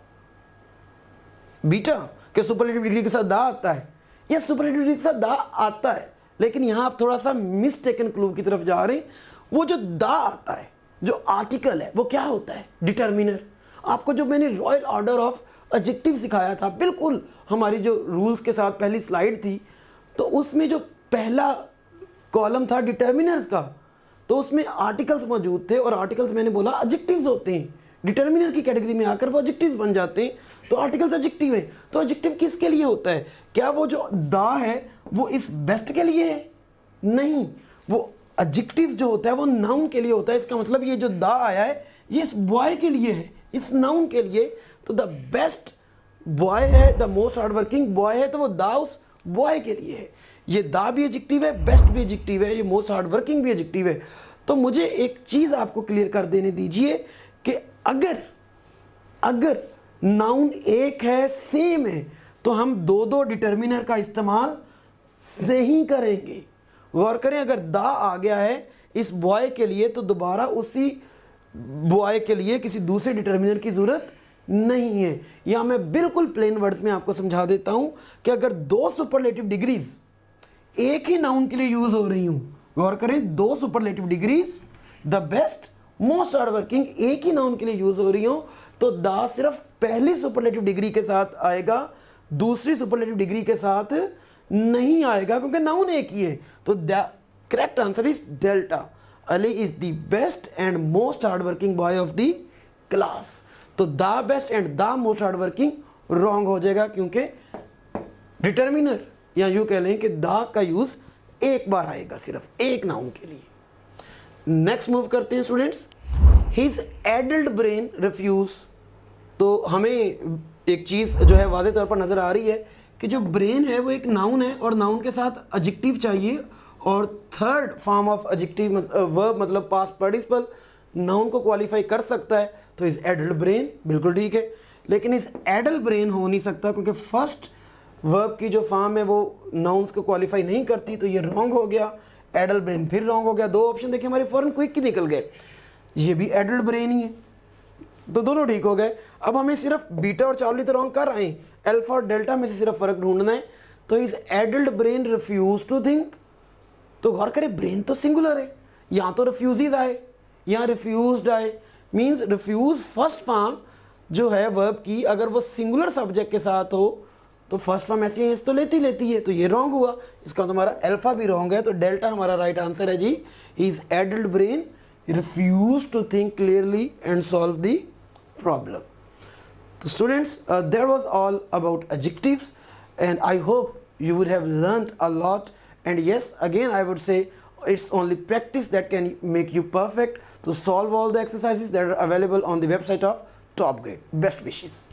बीटा के सुपरलेटिव डिग्री के साथ दा आता है, या सुपरलेटिव डिग्री के साथ दा आता है, लेकिन यहाँ आप थोड़ा सा मिसटेकन क्लू की तरफ जा रहे हैं। वो जो दा आता है, जो आर्टिकल है, वो क्या होता है? डिटर्मिनर। आपको जो मैंने रॉयल ऑर्डर ऑफ एडजेक्टिव सिखाया था, बिल्कुल हमारी जो रूल्स के साथ पहली स्लाइड थी, तो उसमें जो पहला कॉलम था डिटर्मिनर्स का, तो उसमें आर्टिकल्स मौजूद थे, और आर्टिकल्स मैंने बोला एडजेक्टिव्स होते हैं, डिटर्मिनर की कैटेगरी में आकर वो एडजेक्टिव्स बन जाते हैं, तो आर्टिकल्स एडजेक्टिव है। तो एडजेक्टिव किसके लिए होता है? क्या वो जो दा है वो इस बेस्ट के लिए है? नहीं, वो एडजेक्टिव जो होता है वो नाउन के लिए होता है। इसका मतलब ये जो दा आया है ये इस बॉय के लिए है, इस नाउन के लिए। तो द बेस्ट बॉय है, the most hard working boy है, तो वो दा उस बॉय के लिए है। ये दा भी एडजेक्टिव है, बेस्ट भी एडजेक्टिव है, ये मोस्ट हार्ड वर्किंग भी एडजेक्टिव है। तो मुझे एक चीज़ आपको क्लियर कर देने दीजिए कि अगर नाउन एक है, सेम है, तो हम दो दो डिटर्मिनर का इस्तेमाल नहीं करेंगे। गौर करें, अगर दा आ गया है इस बॉय के लिए, तो दोबारा उसी बॉय के लिए किसी दूसरे डिटर्मिनर की ज़रूरत नहीं है। या मैं बिल्कुल प्लेन वर्ड्स में आपको समझा देता हूं कि अगर दो सुपरलेटिव डिग्रीज एक ही नाउन के लिए यूज हो रही हूं, गौर करें, दो superlative degrees, the best, most hard working, एक ही नाउन के लिए यूज हो रही हो, तो दा सिर्फ पहली सुपरलेटिव डिग्री के साथ आएगा, दूसरी सुपरलेटिव डिग्री के साथ नहीं आएगा, क्योंकि नाउन एक ही है। तो the correct answer is delta. Ali is the best and most hard working boy of the class. तो the best and the most hard working wrong हो जाएगा, क्योंकि डिटर्मिनर या यूं कह लें कि द का यूज एक बार आएगा, सिर्फ एक नाउन के लिए। नेक्स्ट मूव करते हैं students, his adult brain refuse. तो हमें एक चीज़ जो है वाज़े तौर पर नज़र आ रही है कि जो ब्रेन है वो एक नाउन है, और नाउन के साथ एडजेक्टिव चाहिए, और third form of adjective verb मतलब पास्ट पार्टिसिपल नाउन को क्वालिफाई कर सकता है। तो इज एडल्ट ब्रेन, बिल्कुल ठीक है, लेकिन इस एडल्ट ब्रेन हो नहीं सकता, क्योंकि फर्स्ट वर्ब की जो फॉर्म है वो नाउन्स को क्वालिफाई नहीं करती, तो ये रॉन्ग हो गया। एडल्ट ब्रेन फिर रॉन्ग हो गया। दो ऑप्शन देखिए हमारे फौरन क्विक ही निकल गए, ये भी एडल्ट ब्रेन ही है, तो दोनों ठीक हो गए। अब हमें सिर्फ बीटा और चार्ली तो रॉन्ग कर रहे हैं, अल्फा और डेल्टा में से सिर्फ फर्क ढूंढना है। तो is adult brain refuse to think. तो गौर करें, ब्रेन तो सिंगुलर है, यहाँ तो रिफ्यूज आए, यहाँ रिफ्यूज्ड आए, मीन्स रिफ्यूज फर्स्ट फॉर्म जो है वर्ब की, अगर वो सिंगुलर सब्जेक्ट के साथ हो तो फर्स्ट फॉर्म ऐसी है तो लेती है, तो ये रॉन्ग हुआ। इसका तो हमारा अल्फा भी रॉन्ग है, तो डेल्टा हमारा राइट आंसर है जी। Is adult brain refuse to think clearly and solve the problem. So students, that was all about adjectives, and I hope you would have learned a lot. And yes, again I would say It's only practice that can make you perfect to solve all the exercises that are available on the website of Top Grade. Best wishes.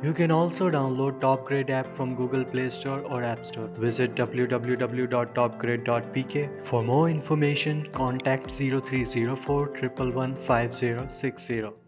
You can also download Top Grade app from Google Play Store or App Store. Visit www.topgrade.pk. For more information, contact 0304 111 5060.